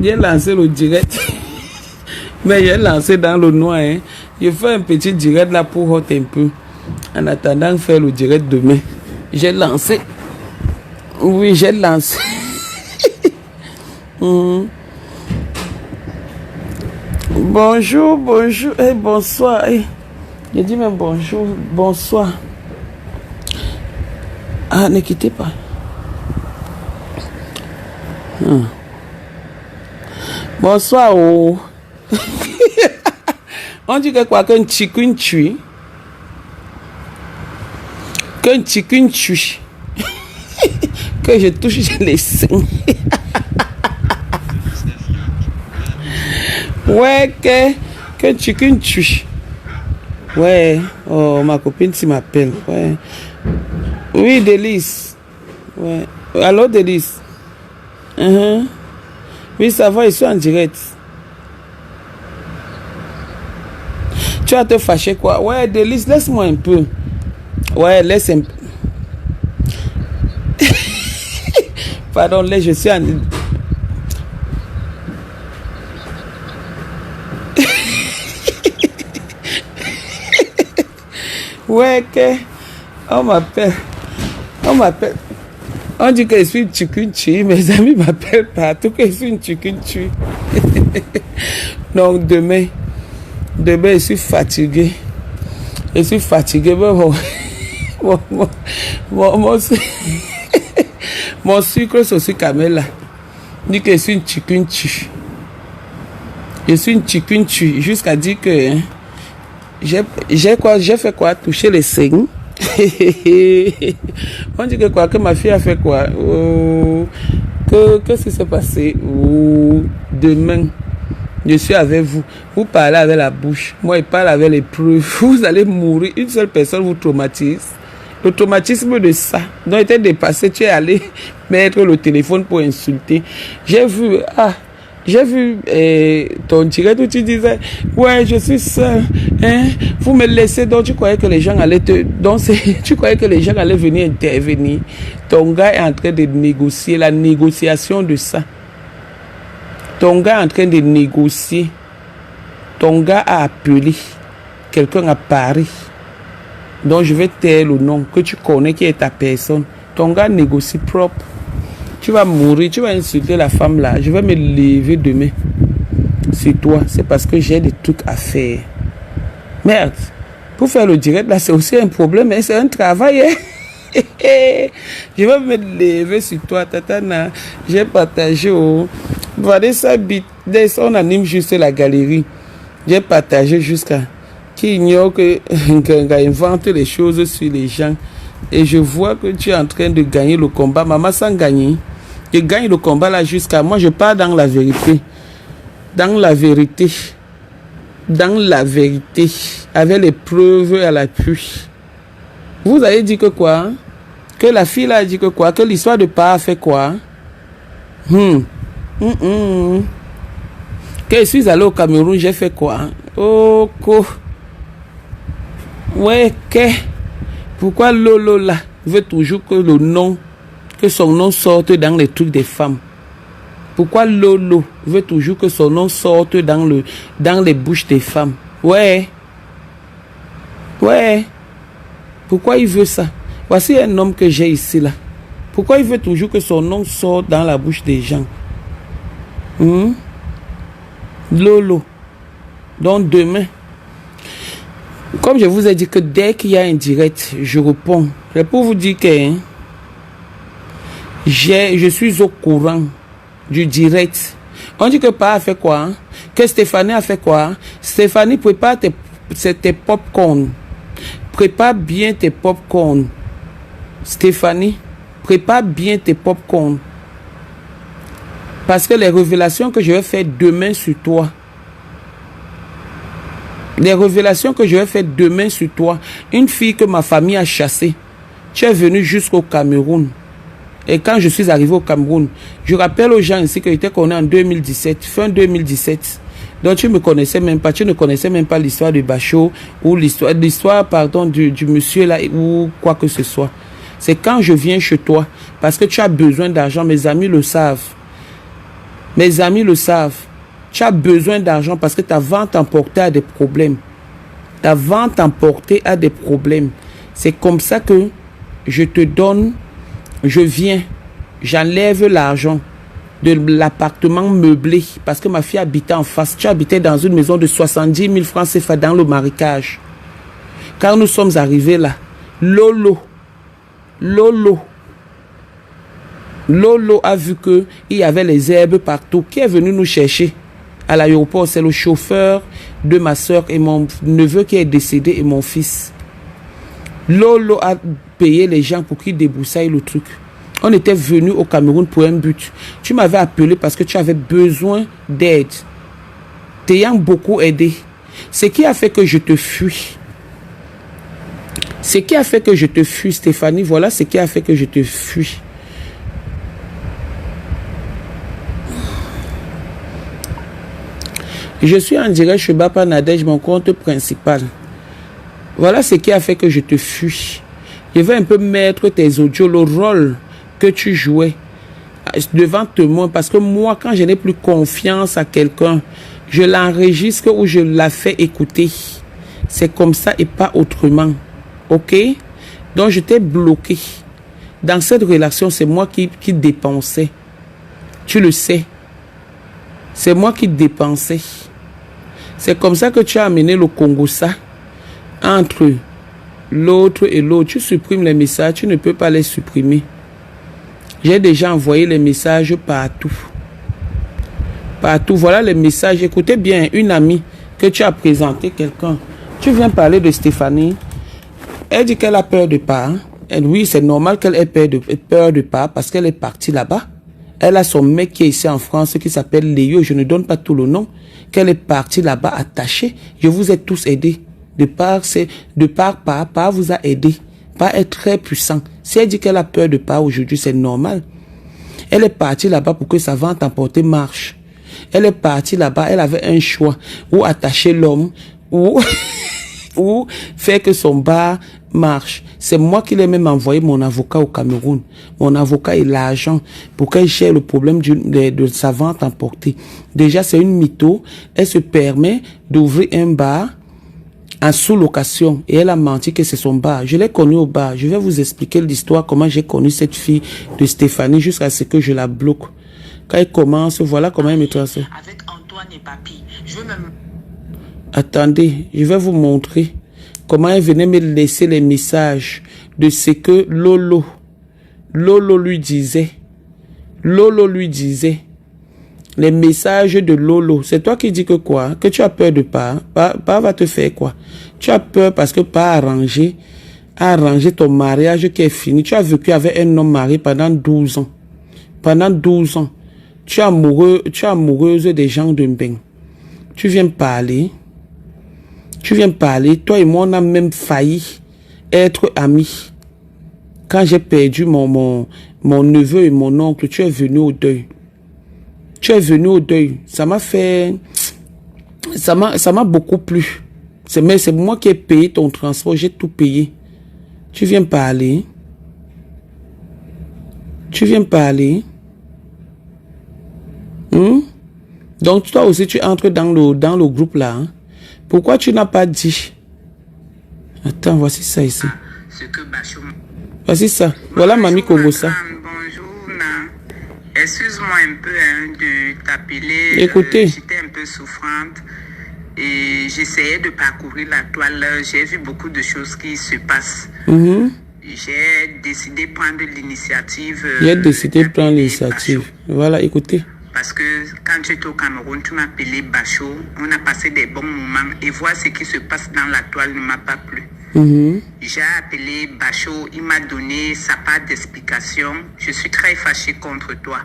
J'ai lancé le direct. Mais j'ai lancé dans le noir. Hein. Je fais un petit direct là pour hot un peu. En attendant de faire le direct demain. J'ai lancé. Oui, j'ai lancé. Bonjour, bonjour et bonsoir. Je dis même bonjour, bonsoir. Ah, ne quittez pas. Bonsoir. Oh. On dit que quoi qu'un chicken tue. Qu'un chicken tue. Que je touche les seins. Ouais, que chicken tue. Ouais, oh, ma copine s'y m'appelle. Ouais. Oui, Délice. Ouais. Allô, Délice. Oui, ça va, ils sont en direct. Tu vas te fâcher quoi? Ouais, Délice, laisse-moi un peu. Ouais, laisse un peu. Pardon, là, je suis en... Ouais, que... On m'appelle. On dit que je suis une chikunchi. Mes amis m'appellent partout que je suis une chikunchi. Donc, demain, je suis fatigué. Mais mon sucre, c'est aussi Camela. Dit que je suis une chikunchi. Je suis une chikunchi. Jusqu'à dire que... Hein, j'ai fait quoi? Toucher les seins. On dit que quoi? Que ma fille a fait quoi? Qu'est-ce qui s'est passé? Demain, je suis avec vous. Vous parlez avec la bouche. Moi, je parle avec les preuves. Vous allez mourir. Une seule personne vous traumatise. Le traumatisme de ça. Donc, était dépassé. Tu es allé mettre le téléphone pour insulter. J'ai vu ton direct où tu disais ouais, je suis seul, hein, vous me laissez. Donc tu croyais que les gens allaient tu croyais que les gens allaient venir intervenir. Ton gars est en train de négocier la négociation de ça. Ton gars est en train de négocier. Ton gars a appelé quelqu'un à Paris. Donc je vais taire le nom que tu connais qui est ta personne. Ton gars négocie propre. Tu vas mourir, tu vas insulter la femme là. Je vais me lever demain. C'est toi. C'est parce que j'ai des trucs à faire. Merde. Pour faire le direct là, c'est aussi un problème. Mais c'est un travail. Hein? Je vais me lever sur toi, Tatana. J'ai partagé. Vanessa Bitdes, on anime juste la galerie. J'ai partagé jusqu'à qui ignore que invente les choses sur les gens. Et je vois que tu es en train de gagner le combat. Maman, sans gagner. Je gagne le combat là jusqu'à moi. Je pars dans la vérité. Dans la vérité. Dans la vérité. Avec les preuves à l'appui. Vous avez dit que quoi? Que la fille là a dit que quoi? Que l'histoire de pas a fait quoi? Que je suis allé au Cameroun, j'ai fait quoi? Oh, quoi? Ouais, que? Pourquoi Lolo là veut toujours que le nom, que son nom sorte dans les trucs des femmes? Pourquoi Lolo veut toujours que son nom sorte dans les bouches des femmes? Ouais. Pourquoi il veut ça? Voici un homme que j'ai ici là. Pourquoi il veut toujours que son nom sorte dans la bouche des gens? Lolo. Donc demain, comme je vous ai dit que dès qu'il y a un direct, je réponds. C'est pour vous dire que je suis au courant du direct. On dit que Pa a fait quoi? Que Stéphanie a fait quoi? Stéphanie, prépare tes pop-corn. Prépare bien tes pop-corn. Stéphanie, prépare bien tes pop-corn. Parce que les révélations que je vais faire demain sur toi, une fille que ma famille a chassée, tu es venu jusqu'au Cameroun. Et quand je suis arrivé au Cameroun, je rappelle aux gens ici que j'étais connu en 2017, fin 2017. Donc tu me connaissais même pas, tu ne connaissais même pas l'histoire de Bachot ou l'histoire pardon, du monsieur là ou quoi que ce soit. C'est quand je viens chez toi, parce que tu as besoin d'argent, mes amis le savent. Mes amis le savent. Tu as besoin d'argent parce que ta vente emportée a des problèmes. Ta vente emportée a des problèmes. C'est comme ça que je te donne, je viens, j'enlève l'argent de l'appartement meublé parce que ma fille habitait en face. Tu habitais dans une maison de 70 000 francs CFA dans le marécage. Quand nous sommes arrivés là, Lolo a vu qu'il y avait les herbes partout. Qui est venu nous chercher à l'aéroport? C'est le chauffeur de ma soeur et mon neveu qui est décédé et mon fils. Lolo a payé les gens pour qu'ils débroussaillent le truc. On était venu au Cameroun pour un but. Tu m'avais appelé parce que tu avais besoin d'aide. T'ayant beaucoup aidé. Ce qui a fait que je te fuis. Ce qui a fait que je te fuis, Stéphanie, voilà ce qui a fait que je te fuis. Je suis en direct chez Bapa Nadège, mon compte principal. Voilà ce qui a fait que je te fuis. Je vais un peu mettre tes audios, le rôle que tu jouais devant tout le monde. Parce que moi, quand je n'ai plus confiance à quelqu'un, je l'enregistre ou je la fais écouter. C'est comme ça et pas autrement. Ok? Donc, je t'ai bloqué. Dans cette relation, c'est moi qui dépensais. Tu le sais. C'est moi qui dépensais. C'est comme ça que tu as amené le Congo ça entre l'autre et l'autre. Tu supprimes les messages, tu ne peux pas les supprimer. J'ai déjà envoyé les messages partout. Partout. Voilà les messages. Écoutez bien, une amie que tu as présenté quelqu'un. Tu viens parler de Stéphanie. Elle dit qu'elle a peur de part. Oui, c'est normal qu'elle ait peur de part parce qu'elle est partie là-bas. Elle a son mec qui est ici en France qui s'appelle Léo. Je ne donne pas tout le nom. Qu'elle est partie là-bas attachée. Je vous ai tous aidés. De part vous a aidé. Part est très puissant. Si elle dit qu'elle a peur de part aujourd'hui, c'est normal. Elle est partie là-bas pour que sa vente emportée marche. Elle est partie là-bas, elle avait un choix. Ou attacher l'homme, ou faire que son bar marche. C'est moi qui l'ai même envoyé mon avocat au Cameroun. Mon avocat et l'argent pour qu'elle gère le problème de sa vente emportée. Déjà, c'est une mytho. Elle se permet d'ouvrir un bar en sous-location et elle a menti que c'est son bar. Je l'ai connue au bar. Je vais vous expliquer l'histoire, comment j'ai connu cette fille de Stéphanie jusqu'à ce que je la bloque. Quand elle commence, voilà comment elle me transfère. Avec Antoine et Papi, je veux même... Attendez, je vais vous montrer comment elle venait me laisser les messages de ce que Lolo lui disait. Lolo lui disait. Les messages de Lolo. C'est toi qui dis que quoi? Que tu as peur de pas. Pas va te faire quoi? Tu as peur parce que pas arranger ton mariage qui est fini. Tu as vécu avec un homme marié pendant 12 ans. Pendant 12 ans. Tu es amoureuse des gens de Mbeng. Tu viens parler. Toi et moi, on a même failli être amis. Quand j'ai perdu mon neveu et mon oncle, tu es venu au deuil. Ça m'a fait... Ça m'a beaucoup plu. Mais c'est moi qui ai payé ton transport. J'ai tout payé. Tu viens parler. Donc toi aussi, tu entres dans le groupe là. Hein? Pourquoi tu n'as pas dit? Attends, voici ça ici. Voici ça. Voilà Mamie Congo ça. Excuse-moi un peu de t'appeler. Écoutez. J'étais un peu souffrante et j'essayais de parcourir la toile. J'ai vu beaucoup de choses qui se passent. J'ai décidé de prendre l'initiative. Voilà, écoutez. Parce que quand j'étais au Cameroun, tu m'as appelé Bachot. On a passé des bons moments. Et voir ce qui se passe dans la toile ne m'a pas plu. J'ai appelé Bachot. Il m'a donné sa part d'explication. Je suis très fâchée contre toi.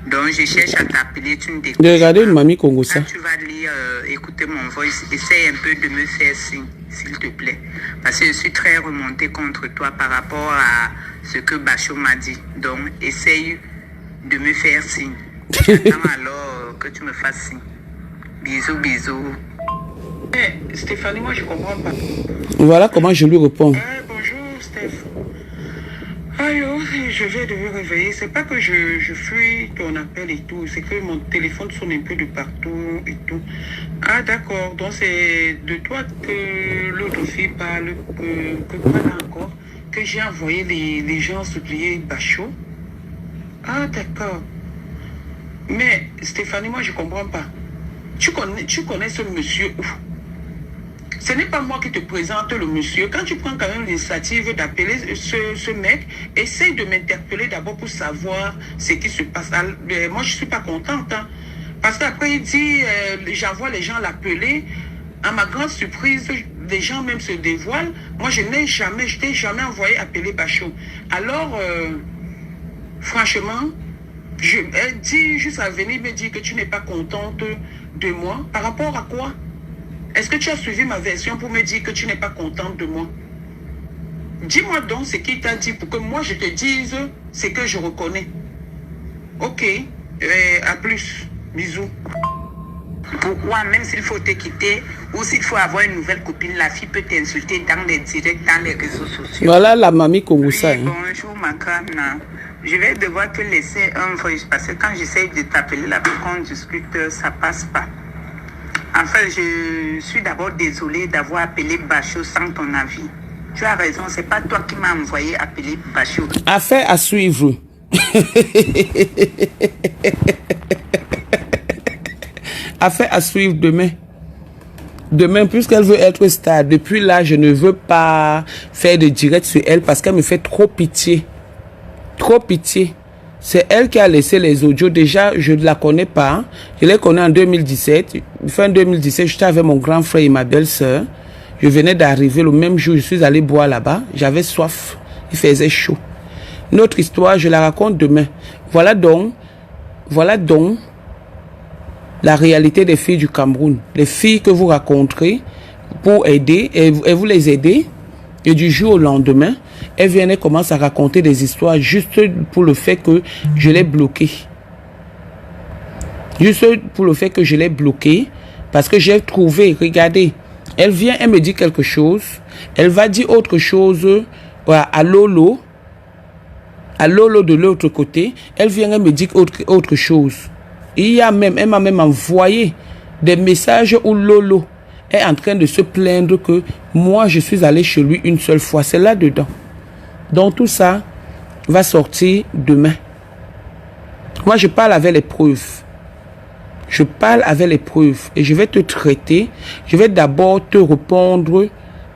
Donc, je cherche à t'appeler. Tu ne découvres pas. Regardez une Mamie Congo ça. Quand tu vas lire, écouter mon voice, essaye un peu de me faire signe, s'il te plaît. Parce que je suis très remontée contre toi par rapport à ce que Bachot m'a dit. Donc, essaye de me faire signe. J'attends alors que tu me fasses signe. Bisous, bisous. Stéphanie, moi je comprends pas. Voilà comment je lui réponds. Bonjour, Steph. Allô, je vais devoir réveiller. C'est pas que je fuis ton appel et tout, c'est que mon téléphone sonne un peu de partout et tout. Ah, d'accord. Donc, c'est de toi que l'autre fille parle, que quoi là encore, que j'ai envoyé les gens supplier Bachot. Ah, d'accord. Mais, Stéphanie, moi, je comprends pas. Tu connais ce monsieur où? Ce n'est pas moi qui te présente le monsieur. Quand tu prends quand même l'initiative d'appeler ce mec, essaye de m'interpeller d'abord pour savoir ce qui se passe. Moi, je ne suis pas contente. Hein, parce qu'après, il dit, j'envoie les gens l'appeler. À ma grande surprise, les gens même se dévoilent. Moi, je t'ai jamais envoyé appeler Bachot. Alors, franchement, elle dit juste à venir me dire que tu n'es pas contente de moi. Par rapport à quoi? Est-ce que tu as suivi ma version pour me dire que tu n'es pas contente de moi? Dis-moi donc ce qu'il t'a dit pour que moi je te dise ce que je reconnais. Ok, à plus. Bisous. Pourquoi, même s'il faut te quitter ou s'il faut avoir une nouvelle copine, la fille peut t'insulter dans les directs, dans les réseaux sociaux. Voilà la mamie Kongoussa. Oui, bonjour ma canne. Je vais devoir te laisser un voice parce que quand j'essaie de t'appeler là pour qu'on discute, ça passe pas. Enfin, je suis d'abord désolée d'avoir appelé Bachot sans ton avis. Tu as raison, c'est pas toi qui m'as envoyé appeler Bachot. Affaire à suivre. Affaire à suivre demain. Demain, puisqu'elle veut être star, depuis là, je ne veux pas faire de direct sur elle parce qu'elle me fait trop pitié. Trop pitié. C'est elle qui a laissé les audios. Déjà, je ne la connais pas. Je les connais en 2017. Fin 2017, j'étais avec mon grand frère et ma belle-sœur. Je venais d'arriver le même jour. Je suis allé boire là-bas. J'avais soif. Il faisait chaud. Notre histoire, je la raconte demain. Voilà donc la réalité des filles du Cameroun. Les filles que vous rencontrez pour aider, et vous les aidez. Et du jour au lendemain, elle vient et commence à raconter des histoires juste pour le fait que je l'ai bloqué. Juste pour le fait que je l'ai bloqué. Parce que j'ai trouvé, regardez, elle vient, elle me dit quelque chose. Elle va dire autre chose à Lolo. À Lolo de l'autre côté. Elle vient et me dit autre chose. Elle m'a même envoyé des messages où Lolo est en train de se plaindre que moi, je suis allé chez lui une seule fois. C'est là-dedans. Donc, tout ça va sortir demain. Moi, je parle avec les preuves. Je parle avec les preuves. Et je vais te traiter. Je vais d'abord te répondre,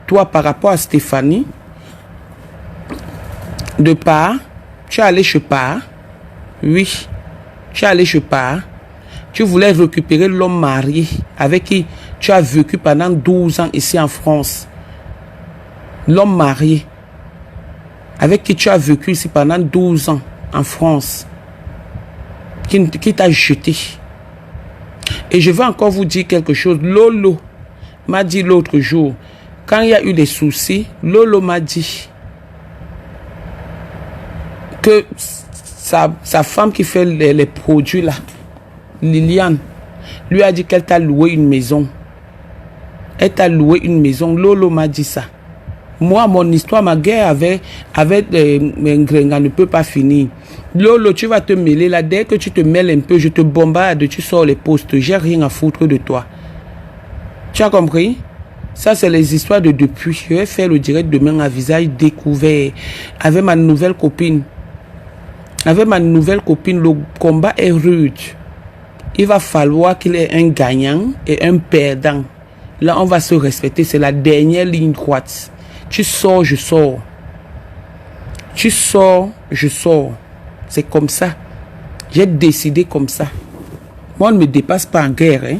toi, par rapport à Stéphanie. De part, tu es allé chez Par. Oui, tu es allé chez Par. Tu voulais récupérer l'homme marié avec qui tu as vécu pendant 12 ans ici en France. L'homme marié avec qui tu as vécu ici pendant 12 ans en France. Qui t'a jeté. Et je vais encore vous dire quelque chose. Lolo m'a dit l'autre jour, quand il y a eu des soucis, Lolo m'a dit que sa femme qui fait les produits là, Liliane, lui a dit qu'elle t'a loué une maison. Elle t'a loué une maison. Lolo m'a dit ça. Moi, mon histoire, ma guerre avec Ngrenga ne peut pas finir. Lolo, tu vas te mêler là. Dès que tu te mêles un peu, je te bombarde, tu sors les postes. J'ai rien à foutre de toi. Tu as compris? Ça, c'est les histoires de depuis. Je vais faire le direct demain à visage découvert avec ma nouvelle copine. Avec ma nouvelle copine, le combat est rude. Il va falloir qu'il y ait un gagnant et un perdant. Là, on va se respecter. C'est la dernière ligne droite. Tu sors, je sors. Tu sors, je sors. C'est comme ça. J'ai décidé comme ça. Moi, on ne me dépasse pas en guerre. Hein?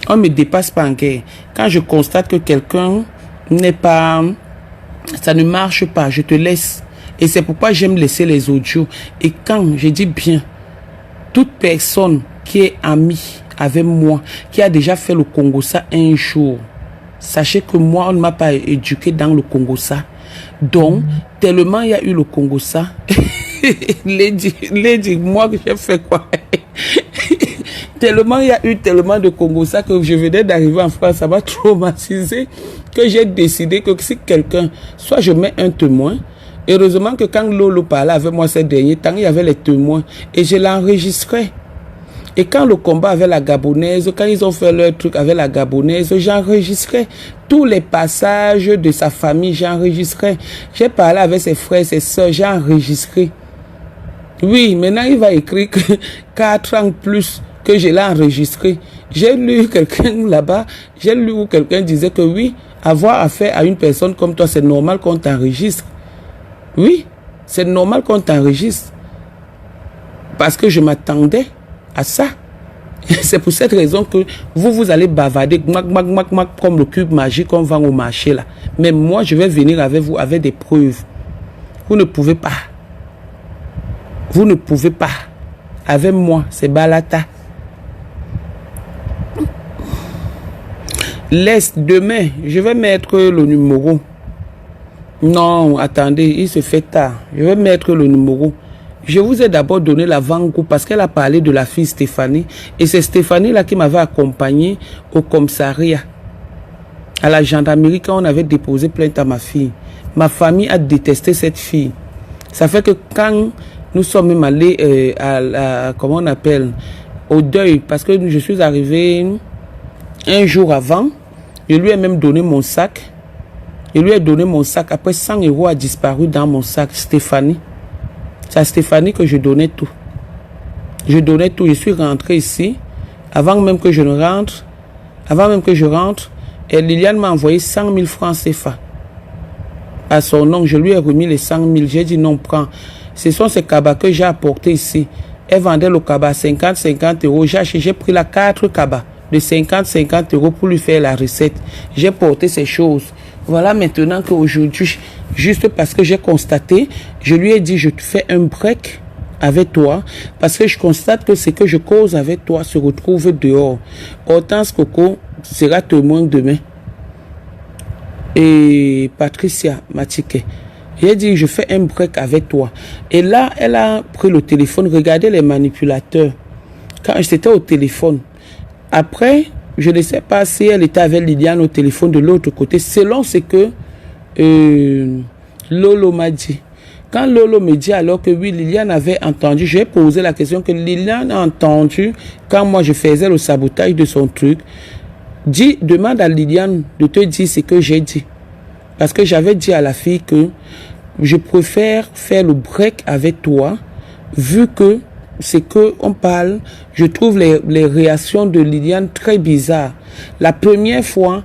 On ne me dépasse pas en guerre. Quand je constate que quelqu'un n'est pas... Ça ne marche pas, je te laisse. Et c'est pourquoi j'aime laisser les audios. Et quand je dis bien, toute personne qui est amie avec moi, qui a déjà fait le Congo-ça un jour, sachez que moi, on ne m'a pas éduqué dans le Congo-ça. Donc, tellement il y a eu le Congo-ça, Lady, moi, j'ai fait quoi? Tellement, il y a eu tellement de Congolais que je venais d'arriver en France, ça m'a traumatisé que j'ai décidé que si quelqu'un, soit je mets un témoin, heureusement que quand Lolo parlait avec moi ces derniers temps, il y avait les témoins et je l'enregistrais. Et quand le combat avec la Gabonaise, quand ils ont fait leur truc avec la Gabonaise, j'enregistrais tous les passages de sa famille, j'enregistrais. J'ai parlé avec ses frères, ses soeurs, j'ai enregistré. Oui, maintenant il va écrire que 4 ans plus que je l'ai enregistré. J'ai lu quelqu'un là-bas, j'ai lu où quelqu'un disait que oui, avoir affaire à une personne comme toi, c'est normal qu'on t'enregistre. Oui, c'est normal qu'on t'enregistre. Parce que je m'attendais à ça. C'est pour cette raison que vous allez bavarder comme le cube magique qu'on vend au marché là. Mais moi, je vais venir avec vous avec des preuves. Vous ne pouvez pas. Vous ne pouvez pas. Avec moi, c'est Balata. Laisse, demain, je vais mettre le numéro. Non, attendez, il se fait tard. Je vais mettre le numéro. Je vous ai d'abord donné l'avant-goût parce qu'elle a parlé de la fille Stéphanie. Et c'est Stéphanie là qui m'avait accompagné au commissariat. À la gendarmerie quand on avait déposé plainte à ma fille. Ma famille a détesté cette fille. Ça fait que quand nous sommes même allés comment on appelle, au deuil, parce que je suis arrivé un jour avant, je lui ai même donné mon sac. Je lui ai donné mon sac. Après 100 € a disparu dans mon sac, Stéphanie. C'est à Stéphanie que je donnais tout. Je donnais tout. Je suis rentré ici. Avant même que je ne rentre, et Liliane m'a envoyé 100 000 francs CFA. À son nom, je lui ai remis les 100 000. J'ai dit non, prends. Ce sont ces cabas que j'ai apportés ici. Elle vendait le cabas à 50 €. J'ai pris la 4 cabas de 50 € pour lui faire la recette. J'ai porté ces choses. Voilà maintenant qu'aujourd'hui, juste parce que j'ai constaté, je lui ai dit, je te fais un break avec toi, parce que je constate que ce que je cause avec toi se retrouve dehors. Hortense Coco sera témoin demain. Et Patricia Matike. J'ai dit, je fais un break avec toi. Et là, elle a pris le téléphone. Regardez les manipulateurs. Quand j'étais au téléphone. Après, je ne sais pas si elle était avec Liliane au téléphone de l'autre côté. Selon ce que Lolo m'a dit. Quand Lolo me dit alors que oui, Liliane avait entendu, j'ai posé la question que Liliane a entendu quand moi je faisais le sabotage de son truc. Demande à Liliane de te dire ce que j'ai dit. Parce que j'avais dit à la fille que je préfère faire le break avec toi, vu que c'est que on parle, je trouve les réactions de Liliane très bizarres. La première fois,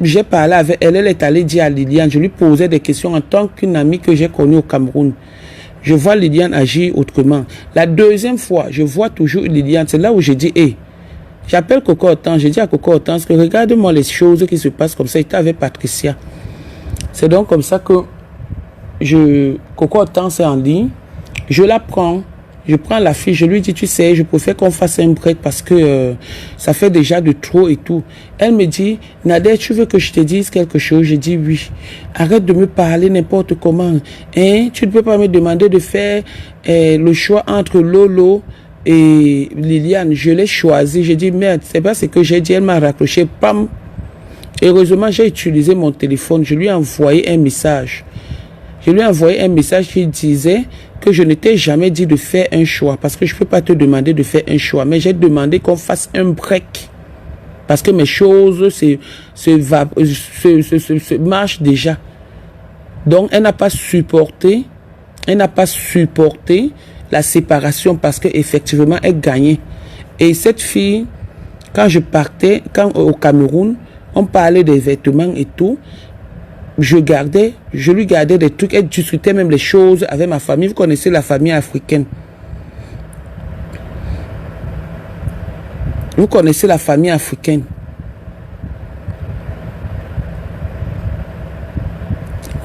j'ai parlé avec elle, elle est allée dire à Liliane, je lui posais des questions en tant qu'une amie que j'ai connue au Cameroun. Je vois Liliane agir autrement. La deuxième fois, je vois toujours Liliane, c'est là où j'ai dit, hé, j'appelle Coco Hortense, j'ai dit à Coco Hortense que regarde-moi les choses qui se passent comme ça, j'étais avec Patricia. C'est donc comme ça que Coco Hortense est en ligne, je la prends. Je prends la fille, je lui dis, tu sais, je préfère qu'on fasse un break parce que ça fait déjà de trop et tout. Elle me dit, Nader, tu veux que je te dise quelque chose? Je dis oui. Arrête de me parler n'importe comment. Hein? Tu ne peux pas me demander de faire le choix entre Lolo et Liliane. Je l'ai choisi. J'ai dit, merde, c'est pas ce que j'ai dit. Elle m'a raccroché. Pam. Heureusement, j'ai utilisé mon téléphone. Je lui ai envoyé un message. Je lui ai envoyé un message qui disait que je ne t'ai jamais dit de faire un choix parce que je ne peux pas te demander de faire un choix, mais j'ai demandé qu'on fasse un break parce que mes choses se marchent déjà. Donc, elle n'a pas supporté la séparation parce qu'effectivement, elle gagnait. Et cette fille, quand je partais, au Cameroun, on parlait des vêtements et tout, je lui gardais des trucs, elle discutait même les choses avec ma famille. Vous connaissez la famille africaine. Vous connaissez la famille africaine.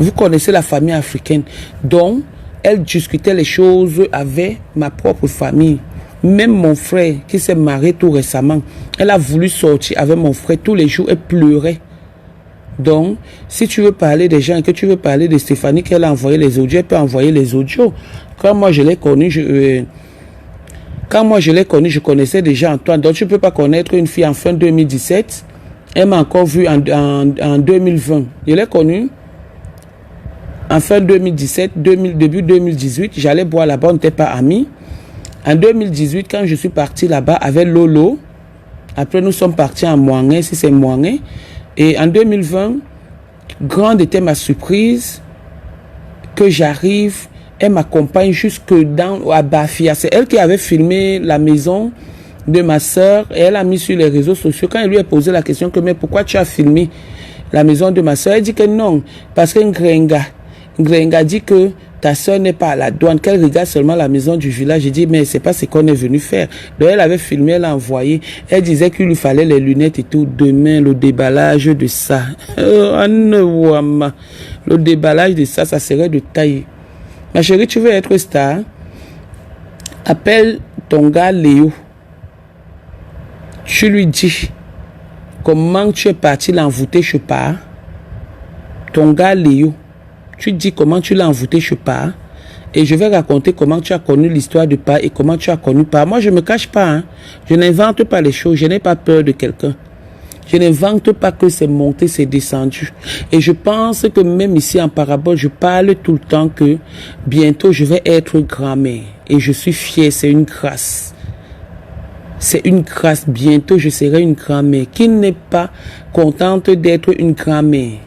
Vous connaissez la famille africaine. Donc, elle discutait les choses avec ma propre famille. Même mon frère qui s'est marié tout récemment, elle a voulu sortir avec mon frère tous les jours, elle pleurait. Donc, si tu veux parler des gens et que tu veux parler de Stéphanie, qu'elle a envoyé les audios, elle peut envoyer les audios. Quand moi je l'ai connue, Quand moi je l'ai connu, je connaissais déjà Antoine. Donc tu ne peux pas connaître une fille en fin 2017. Elle m'a encore vu en 2020. Je l'ai connue en fin 2017, début 2018. J'allais boire là-bas, on n'était pas amis. En 2018, quand je suis parti là-bas avec Lolo, après nous sommes partis en Moingé, si c'est Moingé. Et en 2020, grande était ma surprise que j'arrive. Elle m'accompagne jusque à Bafia. C'est elle qui avait filmé la maison de ma soeur et elle a mis sur les réseaux sociaux. Quand elle lui a posé la question que mais pourquoi tu as filmé la maison de ma soeur, elle dit que non, parce que Ngrenga dit que ta soeur n'est pas à la douane, qu'elle regarde seulement la maison du village. J'ai dit mais c'est pas ce qu'on est venu faire. Donc elle avait filmé, elle a envoyé. Elle disait qu'il lui fallait les lunettes et tout. Demain le déballage de ça, le déballage de ça, ça serait de taille. Ma chérie, tu veux être star? Appelle ton gars Léo. Tu lui dis comment tu es parti l'envoûter chez Pa. Ton gars Léo. Tu dis comment tu l'as envoûté chez Pa. Et je vais raconter comment tu as connu l'histoire de Pa et comment tu as connu Pa. Moi, je ne me cache pas. Hein. Je n'invente pas les choses. Je n'ai pas peur de quelqu'un. Je n'invente pas que c'est monté, c'est descendu. Et je pense que même ici en parabole, je parle tout le temps que bientôt je vais être grand-mère. Et je suis fière, c'est une grâce. C'est une grâce. Bientôt, je serai une grand-mère. Qui n'est pas contente d'être une grand-mère?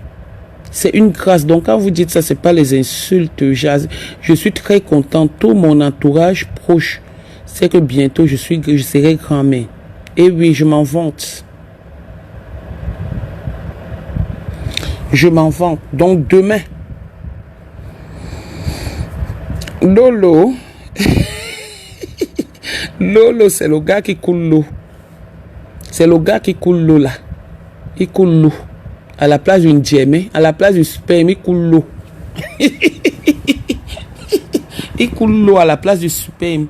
C'est une grâce. Donc, quand vous dites ça, c'est pas les insultes. Je suis très contente. Tout mon entourage proche, c'est que bientôt, je serai grand-mère. Et oui, je m'en vante. Je m'en vante. Donc, demain, Lolo, Lolo, c'est le gars qui coule l'eau. C'est le gars qui coule l'eau là. Il coule l'eau. À la place d'une djemé, à la place du sperme, il coule l'eau. Il coule l'eau à la place du sperme.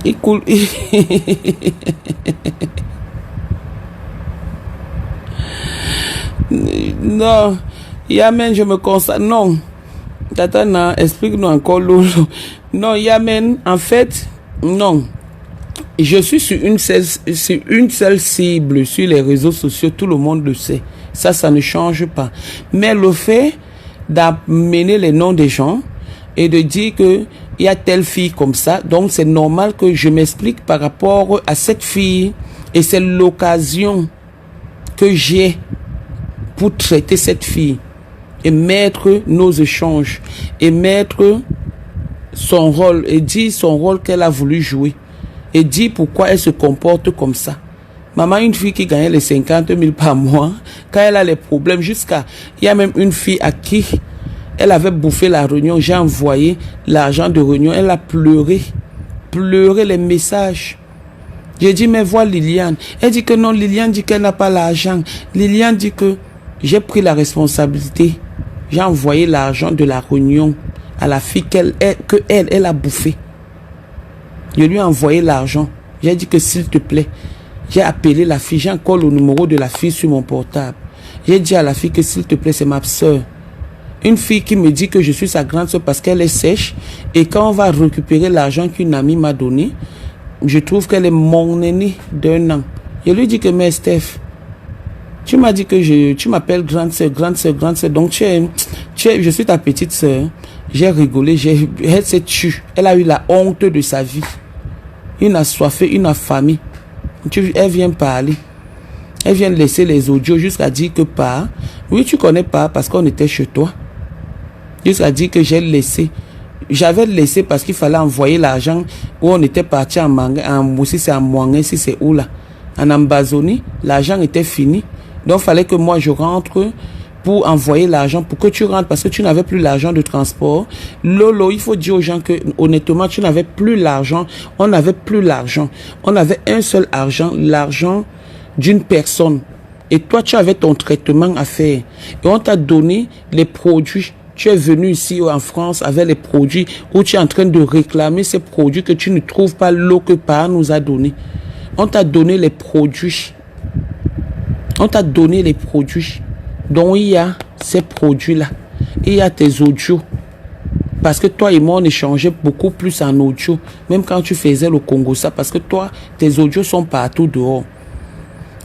Il coule. Non, Yamen, je me constate. Non. Tata, explique-nous encore l'eau. Non, Yamen, en fait, non. Je suis sur une seule cible sur les réseaux sociaux, tout le monde le sait. Ça ne change pas. Mais le fait d'amener les noms des gens et de dire que il y a telle fille comme ça, donc c'est normal que je m'explique par rapport à cette fille et c'est l'occasion que j'ai pour traiter cette fille et mettre nos échanges et mettre son rôle et dire son rôle qu'elle a voulu jouer. Et dit pourquoi elle se comporte comme ça. Maman, une fille qui gagnait les 50 000 par mois, quand elle a les problèmes, il y a même une fille à qui elle avait bouffé la réunion, j'ai envoyé l'argent de réunion, elle a pleuré les messages. J'ai dit, mais vois Liliane. Elle dit que non, Liliane dit qu'elle n'a pas l'argent. Liliane dit que j'ai pris la responsabilité. J'ai envoyé l'argent de la réunion à la fille qu'elle a bouffé. Je lui ai envoyé l'argent. J'ai dit que s'il te plaît, j'ai appelé la fille, j'ai encore le numéro de la fille sur mon portable. J'ai dit à la fille que s'il te plaît, c'est ma soeur. Une fille qui me dit que je suis sa grande soeur parce qu'elle est sèche et quand on va récupérer l'argent qu'une amie m'a donné, je trouve qu'elle est mon aînée d'1 an. Je lui dis que mais Steph, tu m'as dit que tu m'appelles grande soeur, donc je suis ta petite soeur. J'ai rigolé, elle s'est tue. Elle a eu la honte de sa vie. Une assoiffée, une affamée. Elle vient parler. Elle vient laisser les audios jusqu'à dire que pas. Oui, tu connais pas parce qu'on était chez toi. Jusqu'à dire que j'ai laissé. J'avais laissé parce qu'il fallait envoyer l'argent où on était parti en Manga, si c'est en Moingé, si c'est où là. En Ambazonie, l'argent était fini. Donc il fallait que moi je rentre pour envoyer l'argent, pour que tu rentres, parce que tu n'avais plus l'argent de transport. Lolo, il faut dire aux gens que, honnêtement, tu n'avais plus l'argent. On n'avait plus l'argent. On avait un seul argent, l'argent d'une personne. Et toi, tu avais ton traitement à faire. Et on t'a donné les produits. Tu es venu ici en France avec les produits où tu es en train de réclamer ces produits que tu ne trouves pas, l'eau que Pa nous a donné. On t'a donné les produits. On t'a donné les produits. Donc, il y a ces produits-là. Il y a tes audios. Parce que toi et moi, on échangeait beaucoup plus en audio. Même quand tu faisais le Congo, ça. Parce que toi, tes audios sont partout dehors.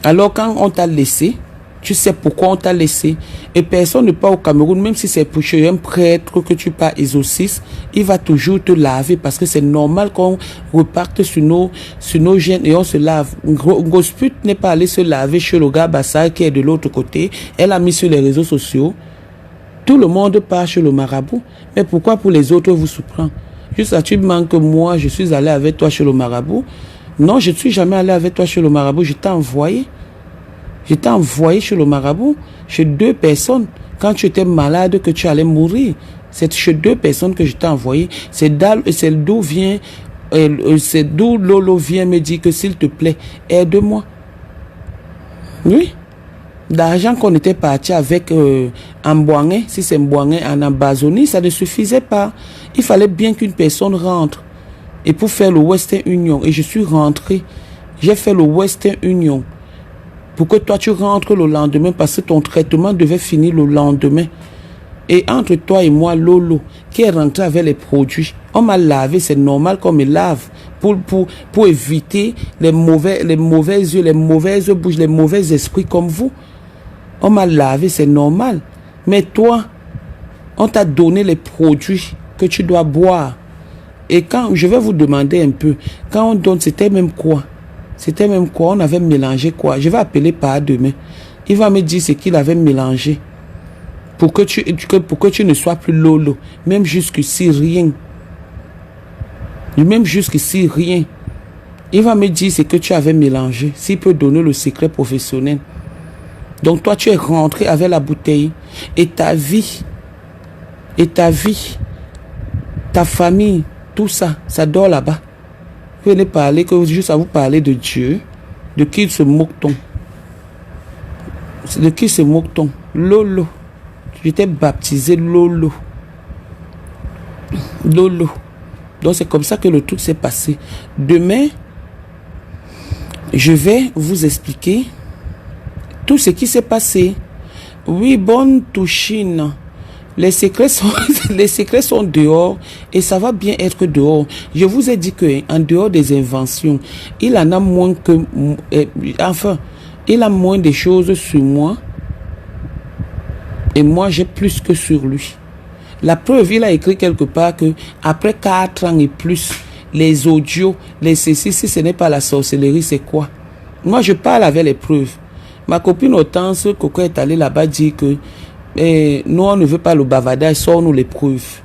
Alors quand on t'a laissé, tu sais pourquoi on t'a laissé. Et personne ne part au Cameroun, même si c'est pour chez un prêtre que tu pars exorciste, il va toujours te laver parce que c'est normal qu'on reparte sur nos gènes et on se lave. Gosput n'est pas allé se laver chez le gars Bassa qui est de l'autre côté. Elle a mis sur les réseaux sociaux. Tout le monde part chez le marabout. Mais pourquoi pour les autres vous surprend? Juste actuellement que moi, je suis allé avec toi chez le marabout. Non, je ne suis jamais allé avec toi chez le marabout. Je t'ai envoyé. Je t'ai envoyé chez le marabout, chez 2 personnes. Quand tu étais malade, que tu allais mourir. C'est chez 2 personnes que je t'ai envoyé. C'est d'où vient, c'est d'où Lolo vient me dire que s'il te plaît, aide-moi. Oui. L'argent qu'on était parti avec en Mbouangé, si c'est Mbouangé, en Ambazonie, ça ne suffisait pas. Il fallait bien qu'une personne rentre. Et pour faire le Western Union, et je suis rentré, j'ai fait le Western Union. Pour que toi tu rentres le lendemain, parce que ton traitement devait finir le lendemain. Et entre toi et moi, Lolo, qui est rentré avec les produits, on m'a lavé, c'est normal qu'on me lave. Pour éviter les mauvais yeux, les mauvaises bouches, les mauvais esprits comme vous. On m'a lavé, c'est normal. Mais toi, on t'a donné les produits que tu dois boire. Et quand, je vais vous demander un peu, quand on donne, c'était même quoi? C'était même quoi? On avait mélangé quoi? Je vais appeler par demain. Il va me dire ce qu'il avait mélangé. Pour que tu ne sois plus Lolo. Même jusqu'ici, rien. Même jusqu'ici, rien. Il va me dire ce que tu avais mélangé. S'il peut donner le secret professionnel. Donc toi, tu es rentré avec la bouteille. Et ta vie, ta famille, tout ça, ça dort là-bas. Vous venez parler, que juste à vous parler de Dieu. De qui se moque-t-on? De qui se moque-t-on? Lolo. J'étais baptisé Lolo. Lolo. Donc c'est comme ça que le truc s'est passé. Demain, je vais vous expliquer tout ce qui s'est passé. Oui, bonne touchine. Les secrets sont dehors et ça va bien être dehors. Je vous ai dit que en dehors des inventions, il en a moins que... enfin, il a moins de choses sur moi. Et moi, j'ai plus que sur lui. La preuve, il a écrit quelque part que après 4 ans et plus, les audios, les ceci, si ce n'est pas la sorcellerie, c'est quoi? Moi, je parle avec les preuves. Ma copine Hortense, Coco est allée là-bas dire que nous, on ne veut pas le bavardage, sors-nous les preuves.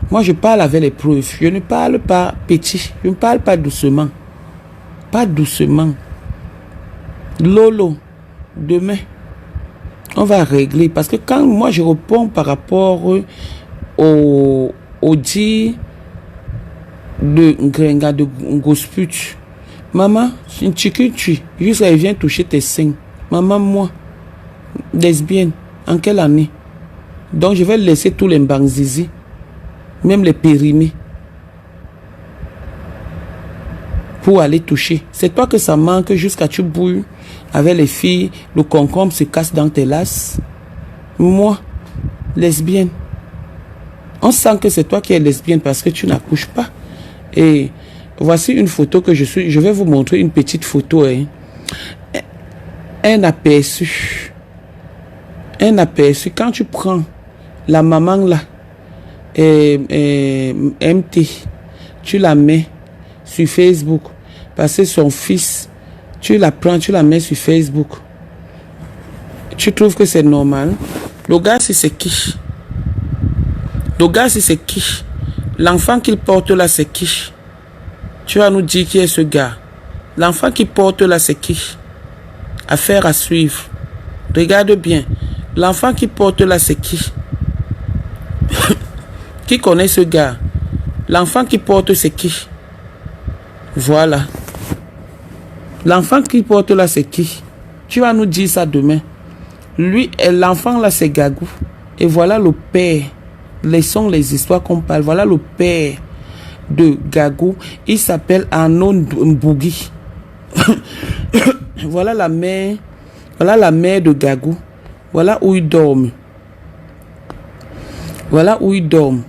Moi, je parle avec les preuves. Je ne parle pas petit. Je ne parle pas doucement. Pas doucement. Lolo, demain, on va régler. Parce que quand moi, je réponds par rapport au dit de Ngrenga, de Gosput, maman, tu juste elle vient toucher tes seins. Maman, moi, lesbienne, en quelle année? Donc, je vais laisser tous les mbangzizi, même les périmés, pour aller toucher. C'est toi que ça manque jusqu'à tu bouilles avec les filles, le concombre se casse dans tes lasses. Moi, lesbienne. On sent que c'est toi qui es lesbienne parce que tu n'accouches pas. Et voici une photo que je suis. Je vais vous montrer une petite photo. Hein. Un aperçu. Un aperçu. Quand tu prends la maman là, MT, tu la mets sur Facebook. Parce que son fils, tu la prends, tu la mets sur Facebook. Tu trouves que c'est normal? Le gars, c'est qui? Le gars, c'est qui? L'enfant qu'il porte là, c'est qui? Tu vas nous dire qui est ce gars. L'enfant qui porte là, c'est qui? Affaire à suivre. Regarde bien. L'enfant qui porte là, c'est qui? Qui connaît ce gars? L'enfant qui porte, c'est qui? Voilà. L'enfant qui porte là, c'est qui? Tu vas nous dire ça demain. Lui, l'enfant là, c'est Gagou. Et voilà le père. Laissons les histoires qu'on parle. Voilà le père de Gagou. Il s'appelle Anon Mbougui. Voilà la mère. Voilà la mère de Gagou. Voilà où il dorme. Voilà où il dorme.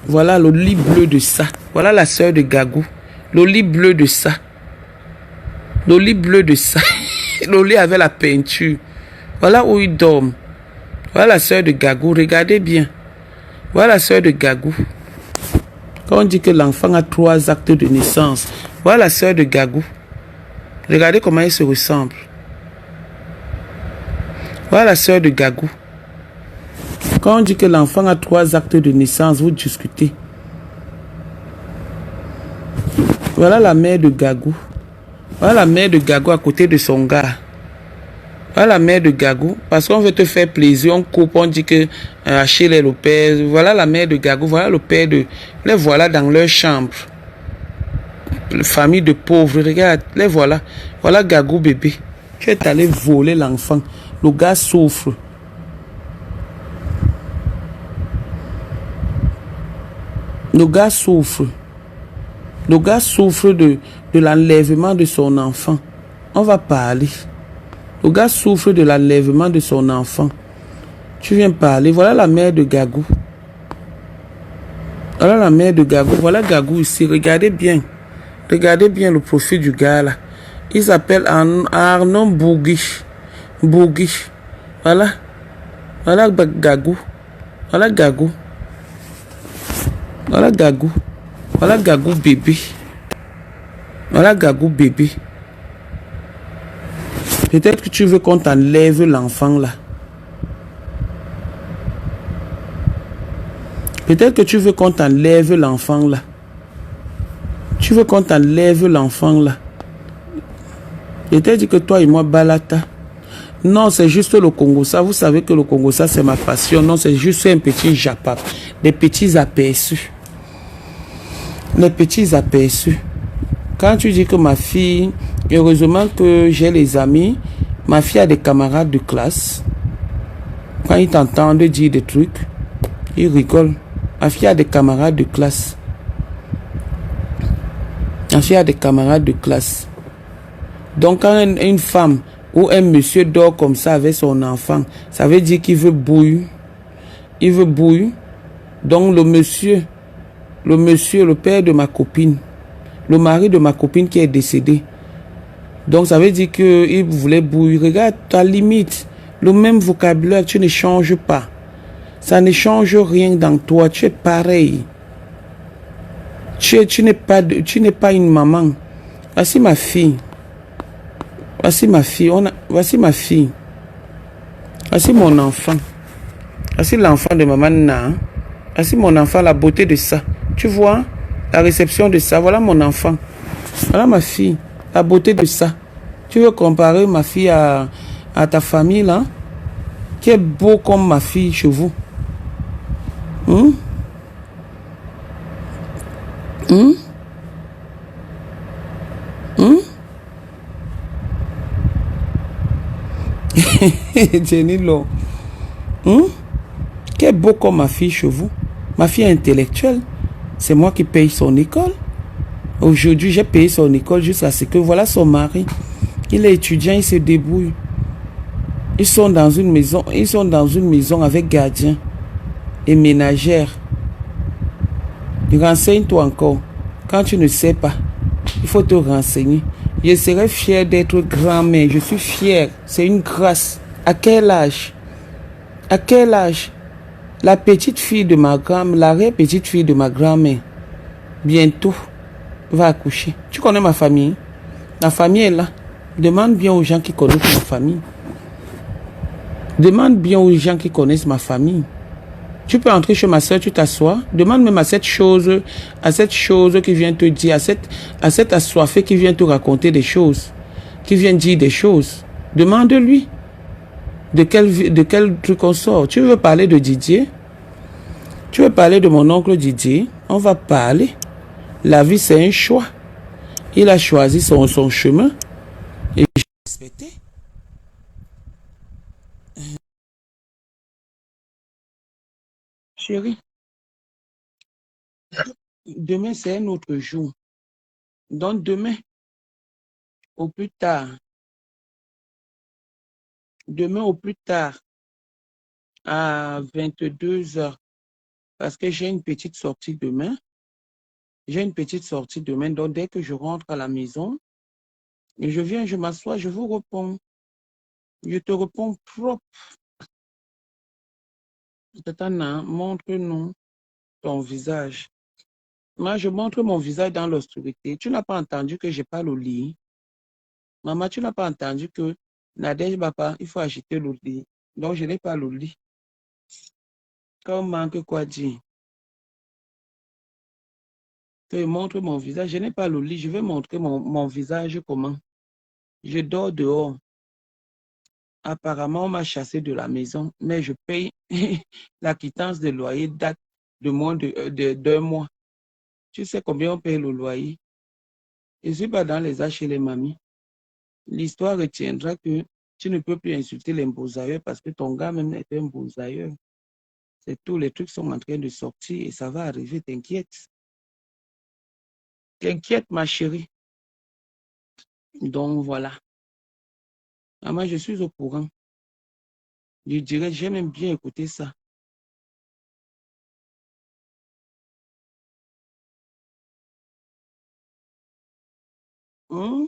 Voilà le lit bleu de ça. Voilà la sœur de Gagou. Le lit bleu de ça. Le lit bleu de ça. Le lit avec la peinture. Voilà où il dorment. Voilà la sœur de Gagou. Regardez bien. Voilà la sœur de Gagou. Quand on dit que l'enfant a 3 actes de naissance, voilà la sœur de Gagou. Regardez comment elle se ressemble. Voilà la sœur de Gagou. Quand on dit que l'enfant a 3 actes de naissance, vous discutez. Voilà la mère de Gagou. Voilà la mère de Gagou à côté de son gars. Voilà la mère de Gagou. Parce qu'on veut te faire plaisir, on coupe, on dit que Achille est le père. Voilà la mère de Gagou. Voilà le père de... Les voilà dans leur chambre. Famille de pauvres. Regarde, les voilà. Voilà Gagou bébé. Tu es allé voler l'enfant. Le gars souffre. Le gars souffre. Le gars souffre de l'enlèvement de son enfant. On va parler. Le gars souffre de l'enlèvement de son enfant. Tu viens parler. Voilà la mère de Gagou. Voilà la mère de Gagou. Voilà Gagou ici. Regardez bien. Regardez bien le profil du gars là. Il s'appelle Arnaud Bourguiche. Bourguiche. Voilà. Voilà Gagou. Voilà Gagou. Voilà Gagou. Voilà Gagou bébé. Voilà Gagou bébé. Peut-être que tu veux qu'on t'enlève l'enfant là. Peut-être que tu veux qu'on t'enlève l'enfant là. Tu veux qu'on t'enlève l'enfant là. Peut-être que toi et moi, Balata. Non, c'est juste le Congo. Ça, vous savez que le Congo, ça, c'est ma passion. Non, c'est juste un petit japap. Des petits aperçus. Les petits aperçus. Quand tu dis que ma fille, heureusement que j'ai les amis, ma fille a des camarades de classe. Quand ils t'entendent dire des trucs, ils rigolent. Ma fille a des camarades de classe. Ma fille a des camarades de classe. Donc quand une femme ou un monsieur dort comme ça avec son enfant, ça veut dire qu'il veut bouillir. Il veut bouillir. Donc le monsieur, le père de ma copine, le mari de ma copine qui est décédé. Donc ça veut dire qu'il voulait bouillir. Regarde, ta limite, le même vocabulaire, tu ne changes pas. Ça ne change rien dans toi, tu es pareil. Tu n'es pas une maman. Voici ma fille. Voici ma fille. Voici ma fille. Voici mon enfant. Voici l'enfant de maman Na. Voici mon enfant, la beauté de ça. Tu vois, la réception de ça. Voilà mon enfant. Voilà ma fille, la beauté de ça. Tu veux comparer ma fille à ta famille là, qui est beau comme ma fille chez vous. Jenny Lo. Qui est beau comme ma fille chez vous. Ma fille est intellectuelle. C'est moi qui paye son école. Aujourd'hui, j'ai payé son école jusqu'à ce que voilà son mari. Il est étudiant, il se débrouille. Ils sont dans une maison avec gardien et ménagère. Renseigne-toi encore. Quand tu ne sais pas, il faut te renseigner. Je serais fier d'être grand-mère. Je suis fier. C'est une grâce. À quel âge? À quel âge? La petite fille de ma grand-mère, l'arrière-petite fille de ma grand-mère, bientôt, va accoucher. Tu connais ma famille? La famille est là. Demande bien aux gens qui connaissent ma famille. Demande bien aux gens qui connaissent ma famille. Tu peux entrer chez ma soeur, tu t'assois. Demande même à cette chose qui vient te dire, à cette assoiffée qui vient te raconter des choses, qui vient dire des choses. Demande-lui de quel truc on sort. Tu veux parler de Didier? Tu veux parler de mon oncle Didier? On va parler. La vie, c'est un choix. Il a choisi son chemin. Et je respecte. Chérie, demain, c'est un autre jour. Donc, demain, au plus tard, à 22h, parce que j'ai une petite sortie demain. J'ai une petite sortie demain, donc dès que je rentre à la maison, je viens, je m'assois, je vous réponds. Je te réponds propre. Tata, montre-nous ton visage. Moi, je montre mon visage dans l'obscurité. Tu n'as pas entendu que je parle au lit. Maman, tu n'as pas entendu que Nadège, papa, il faut acheter le lit. Donc, je n'ai pas le lit. Comment que quoi dire? Que je montre mon visage. Je n'ai pas le lit. Je vais montrer mon visage comment. Je dors dehors. Apparemment, on m'a chassé de la maison, mais je paye la quittance de loyer date de moins d'un mois. Tu sais combien on paye le loyer? Je ne suis pas dans les H chez les mamies. L'histoire retiendra que tu ne peux plus insulter les mbousailleurs parce que ton gars même est un mbousailleur. C'est tout, les trucs sont en train de sortir et ça va arriver, t'inquiète. T'inquiète, ma chérie. Donc voilà. Maman, je suis au courant. Je dirais, j'aime bien écouter ça. Hein?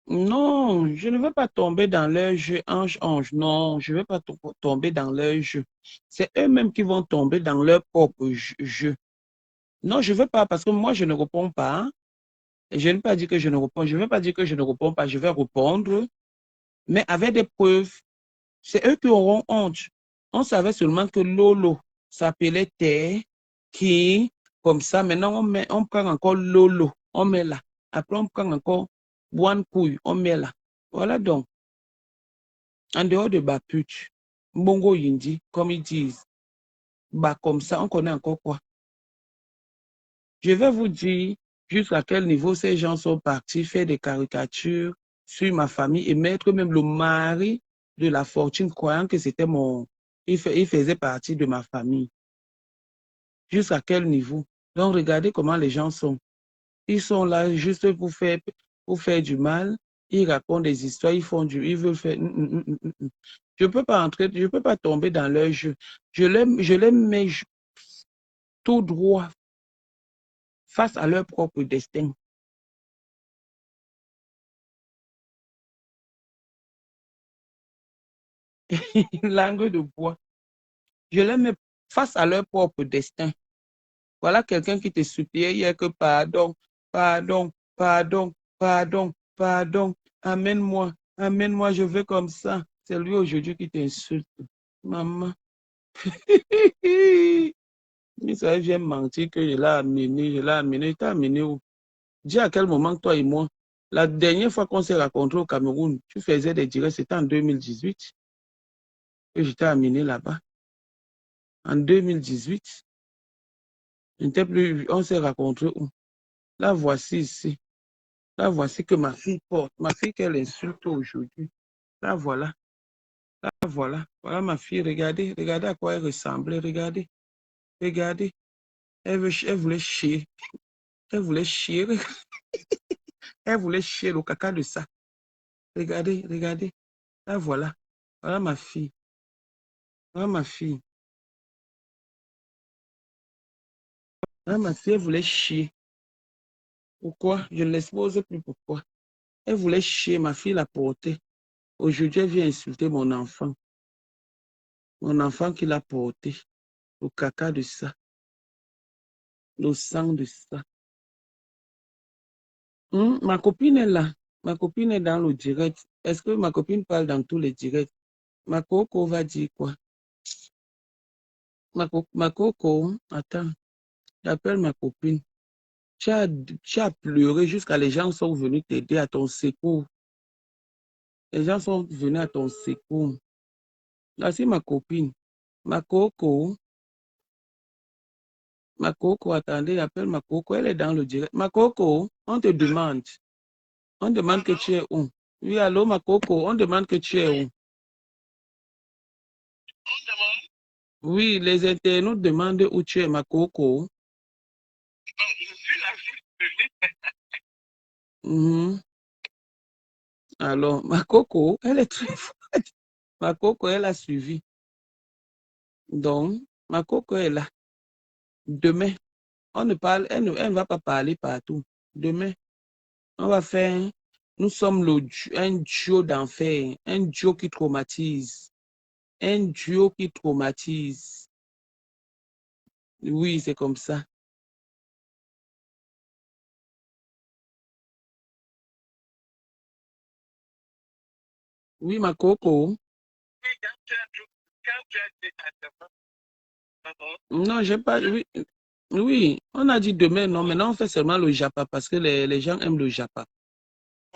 Non, je ne veux pas tomber dans leur jeu, ange. Non, je ne veux pas tomber dans leur jeu. C'est eux-mêmes qui vont tomber dans leur propre jeu. Non, je ne veux pas parce que moi, je ne réponds pas. Je ne veux pas dire que je ne réponds. Je ne veux pas dire que je ne réponds pas. Je vais répondre, mais avec des preuves. C'est eux qui auront honte. On savait seulement que Lolo s'appelait Terre, qui, comme ça, maintenant on prend encore Lolo, on met là. Après, on prend encore One Couille, on met là. Voilà donc. En dehors de Baput, Mbongo Yindi, comme ils disent, bah comme ça, on connaît encore quoi. Je vais vous dire jusqu'à quel niveau ces gens sont partis faire des caricatures sur ma famille et mettre même le mari de la fortune, croyant que c'était mon... Il faisait partie de ma famille. Jusqu'à quel niveau? Donc, regardez comment les gens sont. Ils sont là juste pour faire du mal. Ils racontent des histoires, ils veulent faire... Je ne peux pas entrer, je ne peux pas tomber dans leur jeu. Je les mets tout droit face à leur propre destin. Langue de bois. Je les mets face à leur propre destin. Voilà quelqu'un qui te suppliait hier que pardon, pardon, pardon, pardon, pardon, amène-moi, je veux comme ça. C'est lui aujourd'hui qui t'insulte. Maman. Il savait bien mentir que je l'ai amené. Il t'a amené où? Dis à quel moment toi et moi, la dernière fois qu'on s'est rencontrés au Cameroun, tu faisais des directs, c'était en 2018 que je t'ai amené là-bas. En 2018, on s'est rencontrés où? La voici ici. La voici que ma fille porte. Ma fille qu'elle insulte aujourd'hui. La voilà. La voilà. Voilà ma fille. Regardez. Regardez à quoi elle ressemblait. Regardez. Regardez. Elle voulait chier. Elle voulait chier. Elle voulait chier le caca de ça. Regardez. Regardez. La voilà. Voilà ma fille. Voilà ma fille. Voilà ma fille. Elle voulait chier. Pourquoi? Je ne l'expose plus. Pourquoi? Elle voulait chier. Ma fille l'a portée. Aujourd'hui, elle vient insulter mon enfant. Mon enfant qui l'a porté. Le caca de ça. Le sang de ça. Ma copine est là. Ma copine est dans le direct. Est-ce que ma copine parle dans tous les directs? Ma coco va dire quoi? Ma coco, attends, j'appelle ma copine. Tu as pleuré jusqu'à les gens sont venus t'aider à ton secours. Les gens sont venus à ton secours. Là, c'est ma copine. Ma coco, attendez, appelle ma coco. Elle est dans le direct. Ma coco, on te demande. On demande que tu es où? Oui, allô, ma coco, on demande que tu es où? Oui, les internautes demandent où tu es, ma coco. Mhm. Alors, ma coco, elle est très forte. Ma coco, elle a suivi. Donc, Ma coco est là. Demain, on ne parle, elle ne va pas parler partout. Demain, on va faire, nous sommes un duo d'enfer, un duo qui traumatise. Un duo qui traumatise. Oui, c'est comme ça. Oui, ma coco. Non, j'ai pas. Oui, oui, on a dit demain, non. Maintenant, on fait seulement le japa parce que les gens aiment le japa.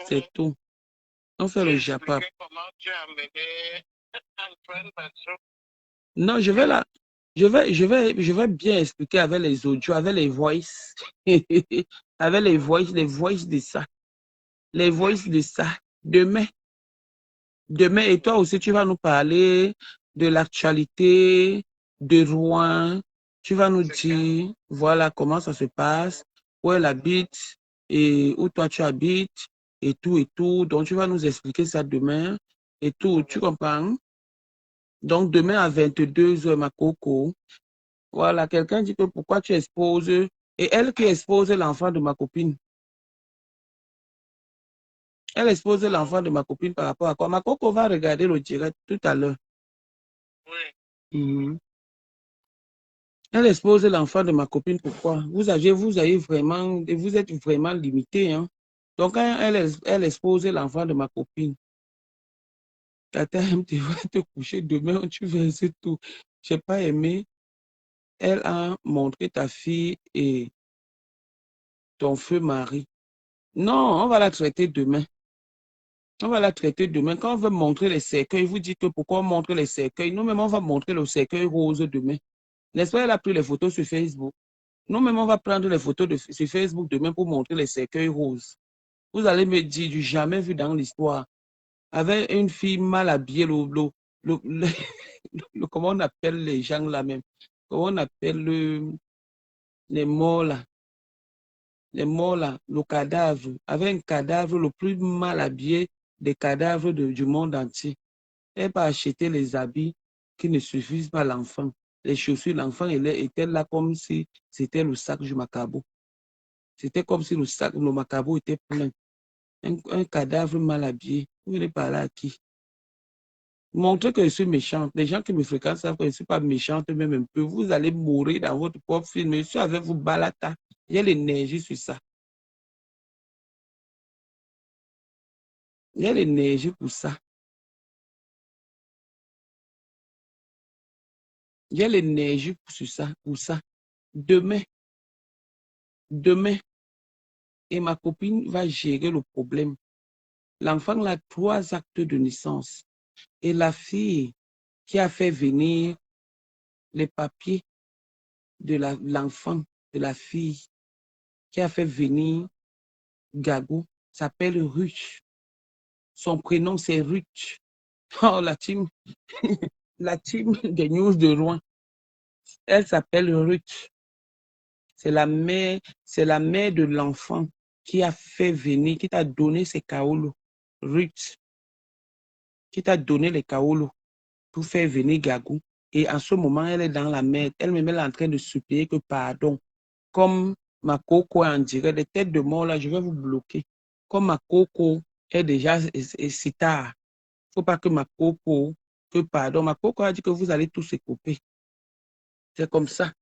C'est tout. On fait le japa. Non, je vais là. Je vais bien expliquer avec les audios, avec les voices. Avec les voices de ça. Les voices de ça. Demain. Demain, et toi aussi, tu vas nous parler de l'actualité de Rouen. Tu vas nous dire, voilà comment ça se passe, où elle habite et où toi tu habites et tout et tout. Donc, tu vas nous expliquer ça demain et tout. Tu comprends? Donc, demain à 22 h, ma coco. Voilà, quelqu'un dit que pourquoi tu exposes, et elle qui expose l'enfant de ma copine. Elle expose l'enfant de ma copine par rapport à quoi? Ma coco va regarder le direct tout à l'heure. Mhm. Elle expose l'enfant de ma copine. Pourquoi? Vous avez vraiment, vous êtes vraiment limité, hein. Donc, quand elle expose l'enfant de ma copine, tata, tu vas te coucher demain, tu verses tout. Je n'ai pas aimé. Elle a montré ta fille et ton feu mari. Non, on va la traiter demain. On va la traiter demain. Quand on veut montrer les cercueils, vous dites que pourquoi on montre les cercueils. Nous-mêmes, on va montrer le cercueil rose demain. N'est-ce pas? Elle a pris les photos sur Facebook. Nous-mêmes, on va prendre les photos sur Facebook demain pour montrer les cercueils roses. Vous allez me dire du jamais vu dans l'histoire. Avec une fille mal habillée, comment on appelle les gens là même? Comment on appelle les morts là? Les morts là, le cadavre. Avec un cadavre le plus mal habillé des cadavres du monde entier. Elle va acheter les habits qui ne suffisent pas à l'enfant. Les chaussures, l'enfant était là comme si c'était le sac du macabo. C'était comme si le macabo était plein. Un cadavre mal habillé. Vous venez parler à qui? Montrez que je suis méchante. Les gens qui me fréquentent savent que je ne suis pas méchante, même un peu. Vous allez mourir dans votre propre film. Je suis avec vous, balata. J'ai l'énergie sur ça. J'ai l'énergie pour ça. J'ai l'énergie pour ça. Demain, demain, et ma copine va gérer le problème. L'enfant a 3 actes de naissance. Et la fille qui a fait venir les papiers de l'enfant, de la fille, qui a fait venir Gagou, s'appelle Ruth. Son prénom, c'est Ruth. Oh, la team des news de Rouen. Elle s'appelle Ruth. C'est la mère de l'enfant qui a fait venir, qui t'a donné ses kaolos. Ruth, qui t'a donné les kaolos pour faire venir Gagou. Et en ce moment, elle est dans la mer. Elle-même, elle est en train de supplier que pardon. Comme ma coco en dirait, des têtes de mort là, je vais vous bloquer. Comme ma coco est déjà si tard. Il ne faut pas que ma coco, que pardon. Ma coco a dit que vous allez tous se couper. C'est comme ça.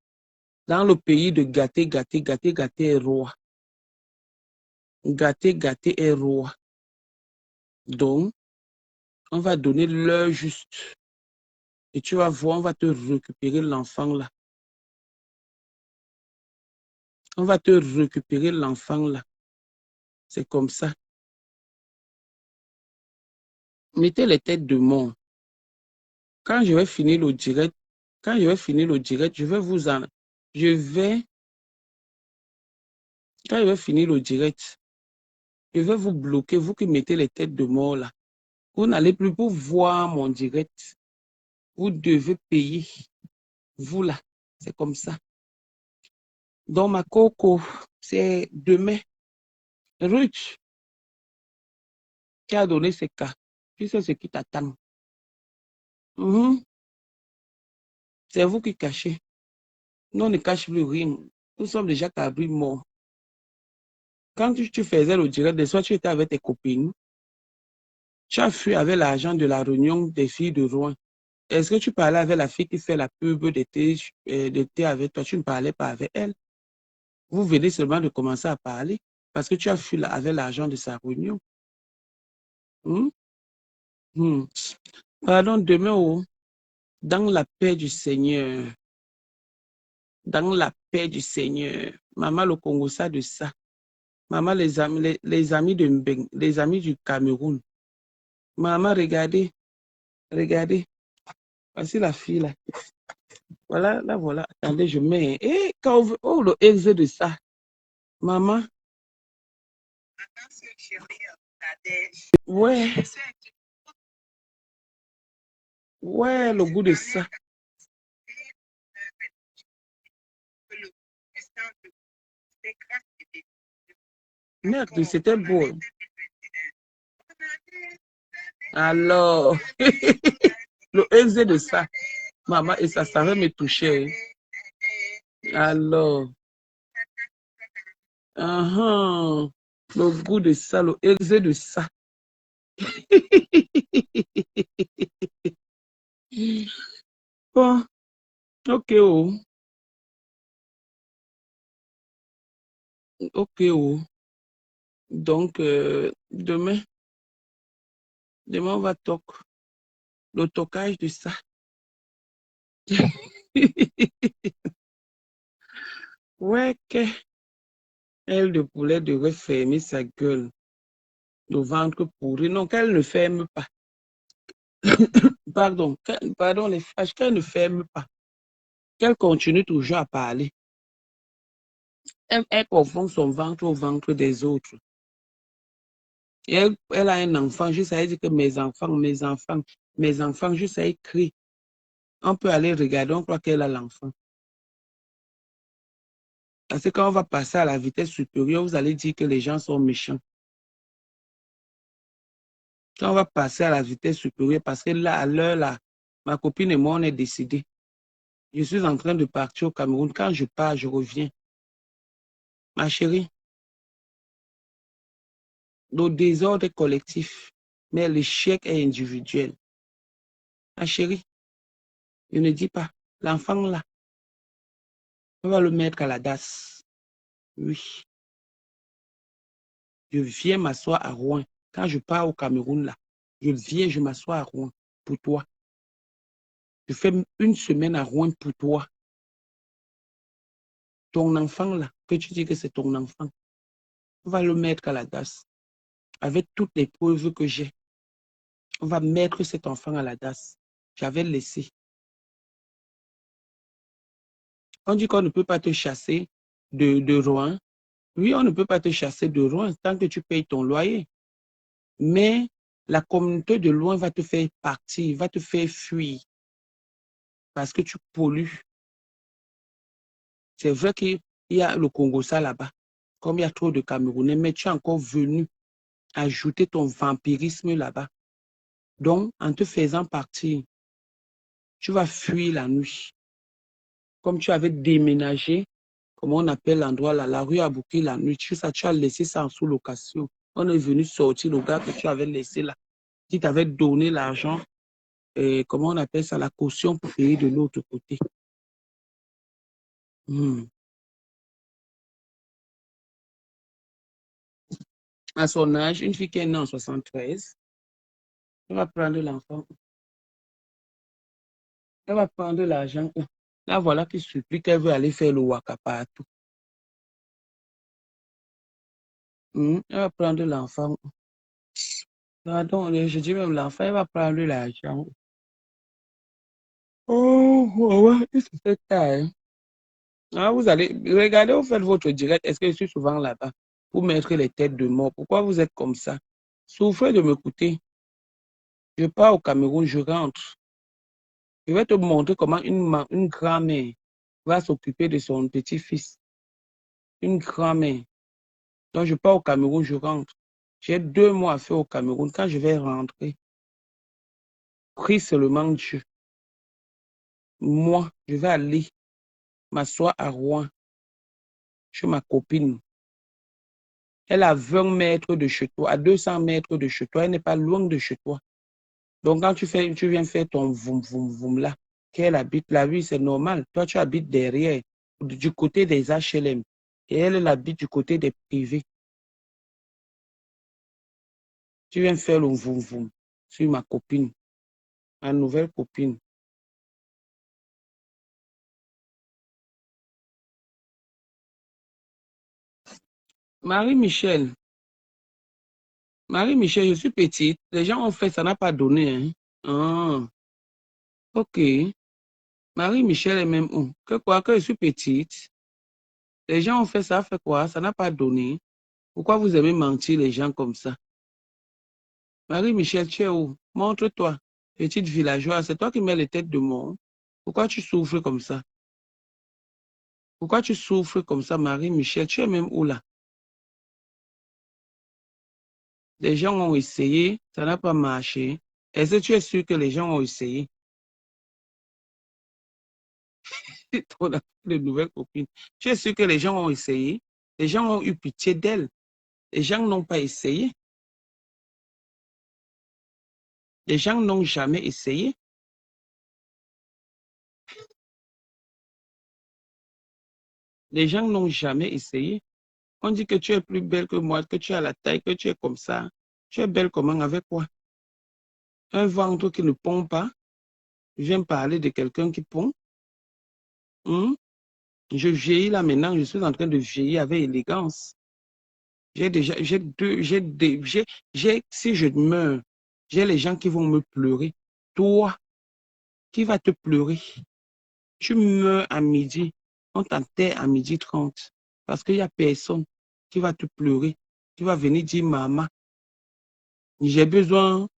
Dans le pays de gâté, gâté, gâté, gâté est roi. Gâté, gâté est roi. Donc, on va donner l'heure juste. Et tu vas voir, on va te récupérer l'enfant là. On va te récupérer l'enfant là. C'est comme ça. Mettez les têtes de mort. Quand je vais finir le direct, je vais vous en... Je vais... Quand je vais finir le direct, je vais vous bloquer, vous qui mettez les têtes de mort là. Vous n'allez plus pour voir mon direct. Vous devez payer. Vous là. C'est comme ça. Donc, ma coco, c'est demain. Ruth qui a donné ce cas. Tu sais ce qui t'attend. C'est vous qui cachez. Nous, on ne cache plus rien. Nous sommes déjà cabris morts. Quand tu faisais le direct, des soirs, tu étais avec tes copines. Tu as fui avec l'argent de la réunion des filles de Rouen. Est-ce que tu parlais avec la fille qui fait la pub d'été avec toi? Tu ne parlais pas avec elle. Vous venez seulement de commencer à parler parce que tu as fui avec l'argent de sa réunion. Hmm? Hmm. Pardon, demain, oh, dans la paix du Seigneur, dans la paix du Seigneur, maman le Congo, ça de ça. Maman, les amis de Mbeng, les amis du Cameroun. Maman, regardez, regardez. Voici la fille là. Voilà, là, voilà. Attendez, je mets. Et quand oh, le exe de ça. Maman. Ouais. Ouais, le goût de ça. Merde, c'était beau. Alors, le exe de ça. Maman, et ça savait me toucher. Alors, le goût de ça, le exe de ça. Bon, ok, oh. Ok, oh. Donc, demain, on va toquer. Le toquage de ça. Ouais, que elle de poulet devrait fermer sa gueule. Le ventre pourri. Non, qu'elle ne ferme pas. Pardon, les fâches, qu'elle ne ferme pas. Qu'elle continue toujours à parler. Elle confond son ventre au ventre des autres. Et elle a un enfant, juste à dire que mes enfants, juste à écrire. On peut aller regarder, on croit qu'elle a l'enfant. Parce que quand on va passer à la vitesse supérieure, vous allez dire que les gens sont méchants. Quand on va passer à la vitesse supérieure, parce que là, à l'heure, là, ma copine et moi, on est décidés. Je suis en train de partir au Cameroun. Quand je pars, je reviens. Ma chérie, le désordre est collectif, mais l'échec est individuel. Ma chérie, je ne dis pas, l'enfant là, on va le mettre à la DAS. Oui. Je viens m'asseoir à Rouen. Quand je pars au Cameroun là, je m'assois à Rouen pour toi. Je fais une semaine à Rouen pour toi. Ton enfant là, que tu dis que c'est ton enfant, on va le mettre à la DAS. Avec toutes les preuves que j'ai, on va mettre cet enfant à la DAS. J'avais laissé. On dit qu'on ne peut pas te chasser de Rouen. Oui, on ne peut pas te chasser de Rouen tant que tu payes ton loyer. Mais la communauté de loin va te faire partir, va te faire fuir parce que tu pollues. C'est vrai qu'il y a le Congo ça là-bas, comme il y a trop de Camerounais, mais tu es encore venu ajouter ton vampirisme là-bas. Donc, en te faisant partir, tu vas fuir la nuit. Comme tu avais déménagé, comment on appelle l'endroit là, la rue Abouki la nuit, tu as laissé ça en sous-location. On est venu sortir le gars que tu avais laissé là, qui t'avait donné l'argent, et comment on appelle ça, la caution pour payer de l'autre côté. À son âge, une fille qui est née en 73, elle va prendre l'enfant. Elle va prendre l'argent. Là, voilà qui supplie qu'elle veut aller faire le waka partout. Elle va prendre l'enfant. Pardon, je dis même l'enfant, elle va prendre l'argent. Oh, ouais, c'est fait tard. Ah, vous allez, regardez, vous faites votre direct. Est-ce que je suis souvent là-bas pour mettre les têtes de mort? Pourquoi vous êtes comme ça? Souffrez de m'écouter. Je pars au Cameroun, je rentre. Je vais te montrer comment une grand-mère va s'occuper de son petit-fils. Une grand-mère. Donc, je pars au Cameroun, je rentre. J'ai 2 mois à faire au Cameroun. Quand je vais rentrer, prie seulement Dieu. moi, je vais aller m'asseoir à Rouen chez ma copine. Elle a 20 mètres de chez toi, à 200 mètres de chez toi, elle n'est pas loin de chez toi. Donc, quand tu viens faire ton voum, voum, voum là, qu'elle habite la rue, c'est normal. Toi, tu habites derrière, du côté des HLM. Et elle habite du côté des privés. Tu viens faire le voum, voum sur ma copine, ma nouvelle copine. Marie-Michel, Marie-Michel, je suis petite. Les gens ont fait, ça n'a pas donné. Hein? Ah, ok. Marie-Michel est même où? Que quoi, que je suis petite. Les gens ont fait ça, fait quoi? Ça n'a pas donné. Pourquoi vous aimez mentir les gens comme ça? Marie-Michel, tu es où? Montre-toi. Petite villageoise, c'est toi qui mets les têtes de mort. Pourquoi tu souffres comme ça? Pourquoi tu souffres comme ça, Marie-Michel? Tu es même où là? Les gens ont essayé, ça n'a pas marché. Est-ce que tu es sûr que les gens ont essayé? On a de nouvelles copines. Tu es sûr que les gens ont essayé? Les gens ont eu pitié d'elle. Les gens n'ont pas essayé. Les gens n'ont jamais essayé. Les gens n'ont jamais essayé. On dit que tu es plus belle que moi, que tu as la taille, que tu es comme ça. Tu es belle comment? Avec quoi? Un ventre qui ne pond pas. Je viens parler de quelqu'un qui pond. Hmm? Je vieillis là maintenant, je suis en train de vieillir avec élégance. J'ai déjà, j'ai deux, si je meurs, j'ai les gens qui vont me pleurer. Toi, qui va te pleurer? Tu meurs à midi, on t'enterre à 12h30 parce qu'il n'y a personne qui va te pleurer. Tu vas venir dire, maman, j'ai besoin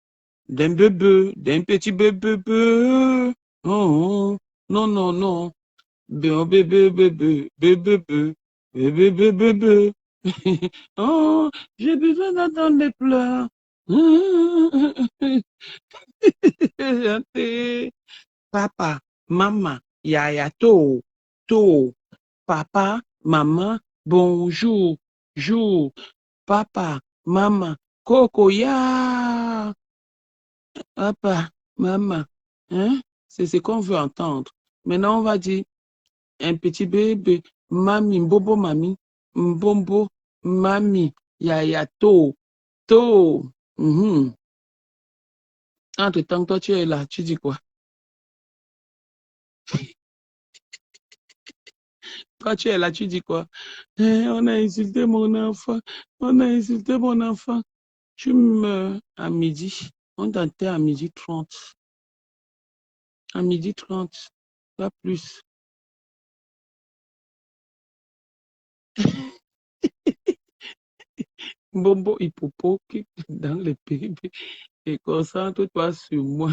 d'un bébé, d'un petit bébé. Oh, non, non, non. Bébé, bébé, bébé, bébé, bébé, bébé, bébé. Oh, j'ai besoin d'entendre des pleurs. Papa, maman, yaya, to, papa, maman, bonjour, jour, papa, maman, coco, ya, papa, maman, hein? C'est ce qu'on veut entendre. Maintenant, on va dire un petit bébé, mami, bobo, mami, mbombo, mami, yaya, to. Mhm. Entre-temps, toi, tu es là, tu dis quoi? Toi, tu es là, tu dis quoi? On a insulté mon enfant. On a insulté mon enfant. Tu meurs à midi. On t'enterre à 12h30. À 12h30. Pas plus. Bombo hippopo qui dans le pays et concentre-toi sur moi.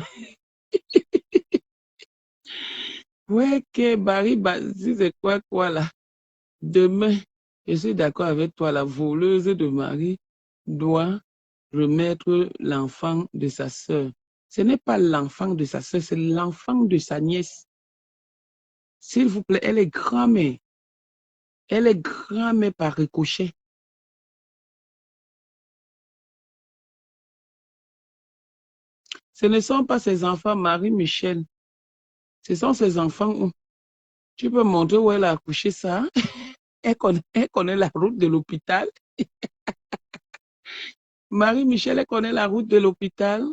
Ouais, que Barry, si c'est quoi là? Demain, je suis d'accord avec toi, la voleuse de Marie doit remettre l'enfant de sa sœur. Ce n'est pas l'enfant de sa sœur, c'est l'enfant de sa nièce. S'il vous plaît, elle est grand-mère. Elle est grand-mère par ricochet. Ce ne sont pas ses enfants, Marie-Michel. Ce sont ses enfants où tu peux montrer où elle a accouché ça. Elle connaît la route de l'hôpital. Marie-Michel, elle connaît la route de l'hôpital.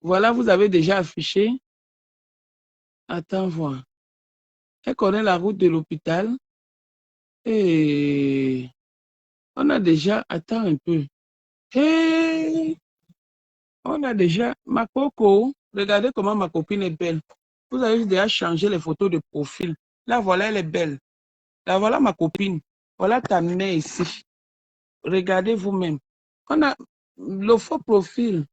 Voilà, vous avez déjà affiché. Attends, voir. Elle connaît la route de l'hôpital. Et on a déjà, attends un peu. Et on a déjà, ma coco, regardez comment ma copine est belle. Vous avez déjà changé les photos de profil. Là, voilà, elle est belle. Là, voilà ma copine. Voilà ta mère ici. Regardez vous-même. On a le faux profil.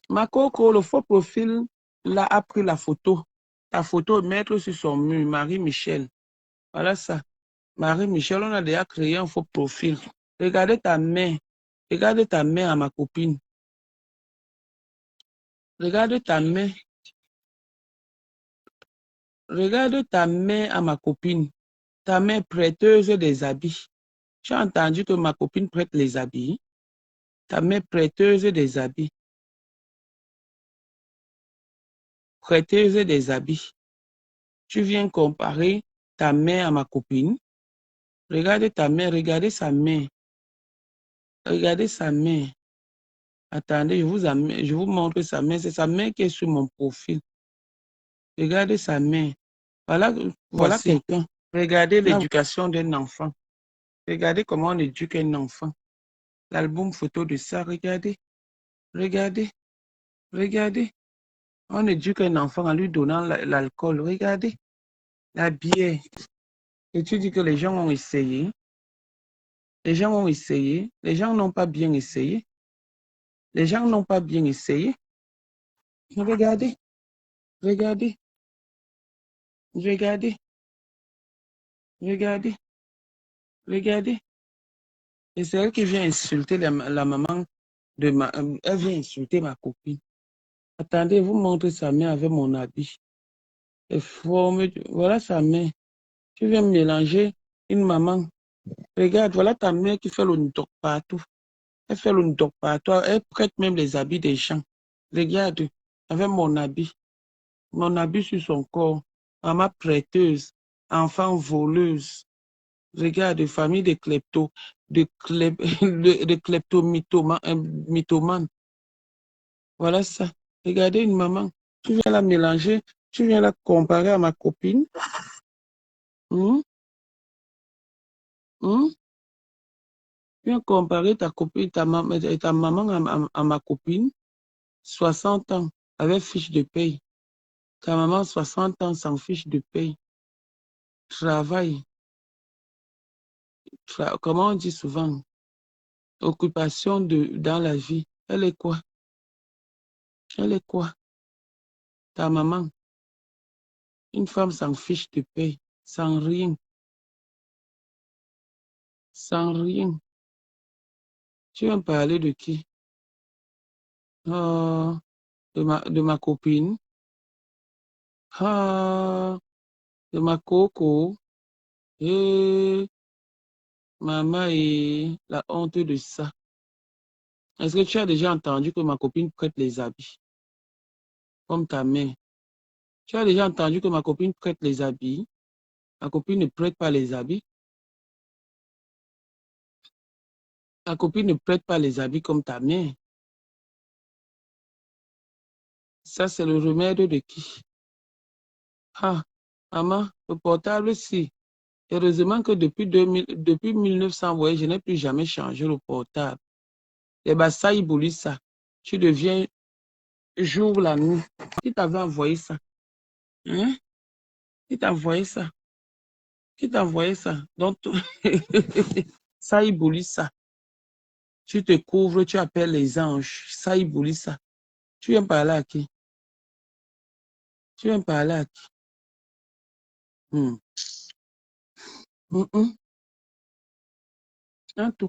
Ma coco, le faux profil, là, a pris la photo. Ta photo, mettre sur son mur, Marie-Michel. Voilà ça. Marie-Michel, on a déjà créé un faux profil. Regardez ta main. Regarde ta main à ma copine. Regarde ta main. regarde ta mère à ma copine. Ta mère prêteuse des habits. J'ai entendu que ma copine prête les habits. Ta mère prêteuse des habits. Prêteuse des habits. Tu viens comparer ta mère à ma copine. Regarde ta mère, regardez sa main. Regardez sa main. Attendez, je vous montre sa main. C'est sa main qui est sur mon profil. Regardez sa main. Voilà quelqu'un. Regardez l'éducation d'un enfant. Regardez comment on éduque un enfant. L'album photo de ça, regardez. Regardez. Regardez. On éduque un enfant en lui donnant l'alcool. Regardez. La bière. Et tu dis que les gens ont essayé. Les gens ont essayé. Les gens n'ont pas bien essayé. Les gens n'ont pas bien essayé. Regardez. Regardez. Regardez. Regardez. Regardez. Et c'est elle qui vient insulter la maman de elle vient insulter ma copine. Attendez, vous montrez sa main avec mon habit. Voilà sa main. Tu viens mélanger une maman. Regarde, voilà ta mère qui fait le ndoc partout. Elle fait le ndoc partout. Elle prête même les habits des gens. Regarde, avec mon habit. Mon habit sur son corps. Maman prêteuse. Enfant voleuse. Regarde, famille de klepto. De kleptomythomane. Voilà ça. Regardez une maman. Tu viens la mélanger. Tu viens la comparer à ma copine. Hum? Hum? Tu viens comparer ta copine, ta maman à ma copine. 60 ans, avec fiche de paye. Ta maman, 60 ans, sans fiche de paye. Travail. Comment on dit souvent? Occupation dans la vie. Elle est quoi? Elle est quoi? Ta maman, une femme sans fiche de paye, sans rien. Sans rien. Tu vas me parler de qui? Ah, de ma copine. Ah, de ma coco. Et maman et la honte de ça. Est-ce que tu as déjà entendu que ma copine prête les habits? Comme ta mère. Tu as déjà entendu que ma copine prête les habits? Ma copine ne prête pas les habits. Ma copine ne prête pas les habits comme ta mère. Ça, c'est le remède de qui? Ah, maman, le portable, si. Heureusement que depuis 1900, ouais, je n'ai plus jamais changé le portable. Et bah, ça, il boule ça. Tu deviens jour la nuit. Qui t'avait envoyé ça? Hein? Qui t'a envoyé ça? Qui t'a envoyé ça? Donc, ça, il boule ça. Tu te couvres, tu appelles les anges. Ça, il boule ça. Tu viens parler à qui? Tu viens parler à qui? Hmm. Mm. En tout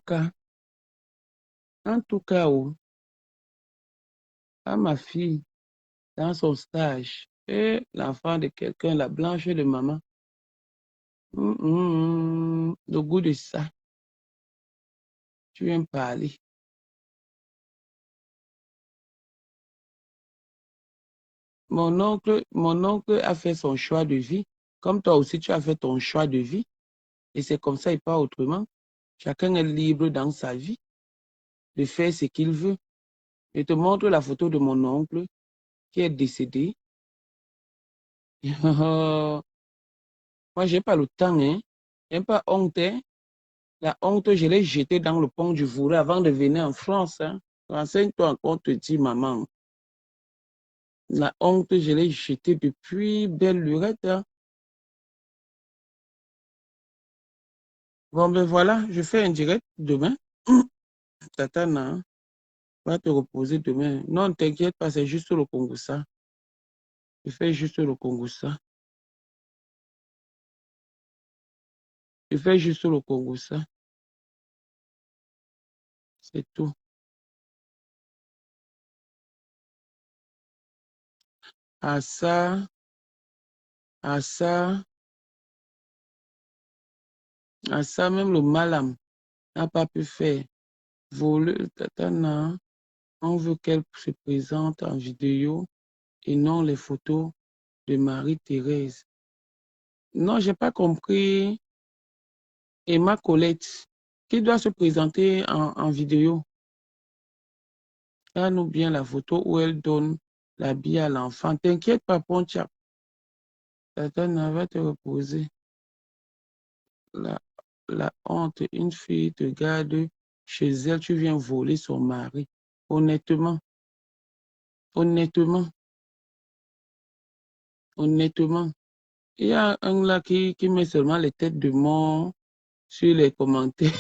cas, oh, à ma fille, dans son stage, et l'enfant de quelqu'un, la blanche de maman, le goût de ça, tu viens parler. Mon oncle a fait son choix de vie, comme toi aussi tu as fait ton choix de vie, et c'est comme ça et pas autrement. Chacun est libre dans sa vie de faire ce qu'il veut. Je te montre la photo de mon oncle qui est décédé. Moi, j'ai pas le temps, hein. J'ai pas honte, hein. La honte, je l'ai jetée dans le pont du Vouré avant de venir en France, hein. Renseigne-toi encore, te dit maman. La honte, je l'ai jetée depuis belle lurette, hein. Bon, ben voilà, je fais un direct demain. Tatana, hein, va te reposer demain. Non, t'inquiète pas, c'est juste le Congo ça. Je fais juste le Congo ça. Je fais juste le Congo ça. C'est tout. À ça. À ça, même le malam n'a pas pu faire. Voler, tatana, on veut qu'elle se présente en vidéo et non les photos de Marie-Thérèse. Non, j'ai pas compris. Emma Colette, qui doit se présenter en vidéo. Donne-nous bien la photo où elle donne l'habit à l'enfant. T'inquiète pas, Pontiac. Tatana va te reposer. La honte, une fille te garde chez elle, tu viens voler son mari. Honnêtement, honnêtement, honnêtement. Il y a un là qui met seulement les têtes de mort sur les commentaires.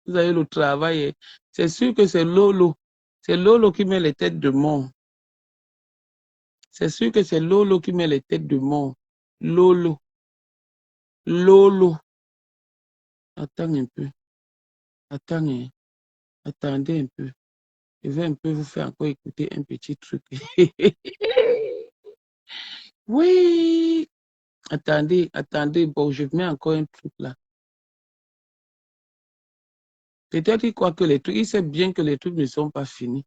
Vous avez le travail. C'est sûr que c'est Lolo. C'est Lolo qui met les têtes de mort. C'est sûr que c'est Lolo qui met les têtes de mort. Lolo. Lolo. Attends un peu. Attends, attendez un peu. Je vais un peu vous faire encore écouter un petit truc. Oui. Attendez. Bon, je mets encore un truc là. Peut-être qu'il croit que les trucs, il sait bien que les trucs ne sont pas finis.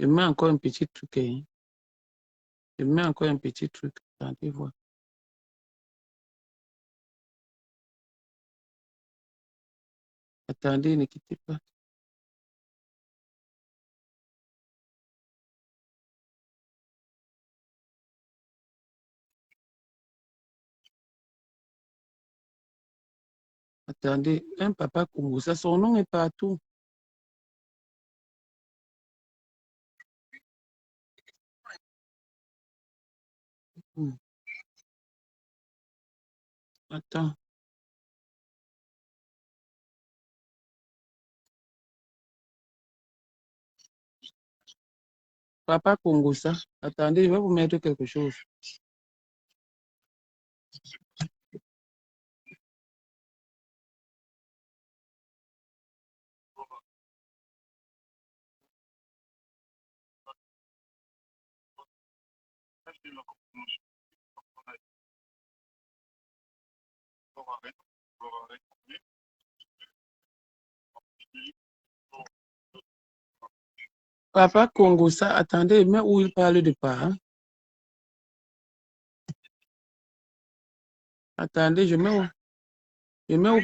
Je mets encore un petit truc. Hein. Je mets encore un petit truc. Attendez, voir. Attendez, ne quittez pas. Attendez, un papa congolais, son nom est partout. Attends. Papa congolais. Attendez, je vais vous mettre quelque chose. Papa congolais, attendez, mais où il parle de parents? Attendez, je mets où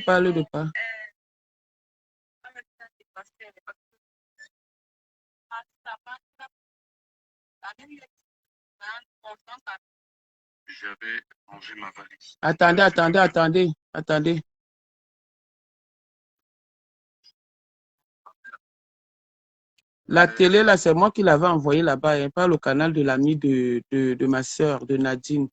parle de parents? J'avais mangé ma valise. Attendez. La télé, là, c'est moi qui l'avais envoyé là-bas, hein, par le canal de l'ami de ma soeur, de Nadine.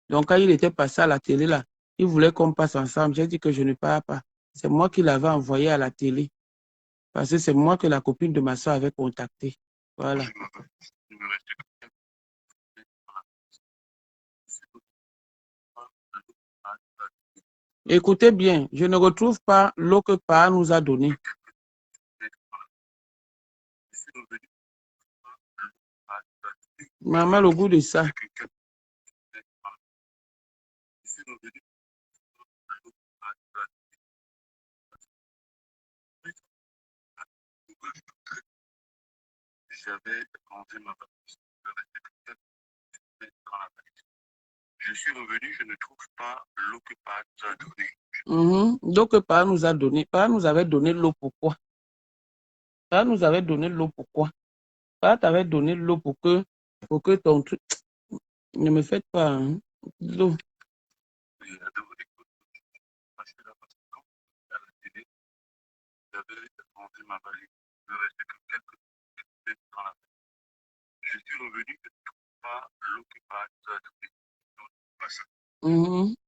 Donc, quand il était passé à la télé, là, il voulait qu'on passe ensemble. J'ai dit que je ne pars pas. C'est moi qui l'avais envoyé à la télé. Parce que c'est moi que la copine de ma soeur avait contacté. Voilà. Écoutez bien, je ne retrouve pas l'eau que Pa nous a donné. Maman, le goût de ça. J'avais mangé ma valise. Je suis revenu, je ne trouve pas l'eau que Pa nous a donnée. L'eau que Pa nous a donné. Pa nous avait donné l'eau pourquoi? Pa nous avait donné l'eau pourquoi? Pa t'avait donné l'eau pour que ton truc... Ne me faites pas hein, l'eau. J'avais mangé ma valise. Il ne restait que quelques minutes dans la valise. Je suis revenu, je ne trouve pas l'eau que Pa nous a donnée.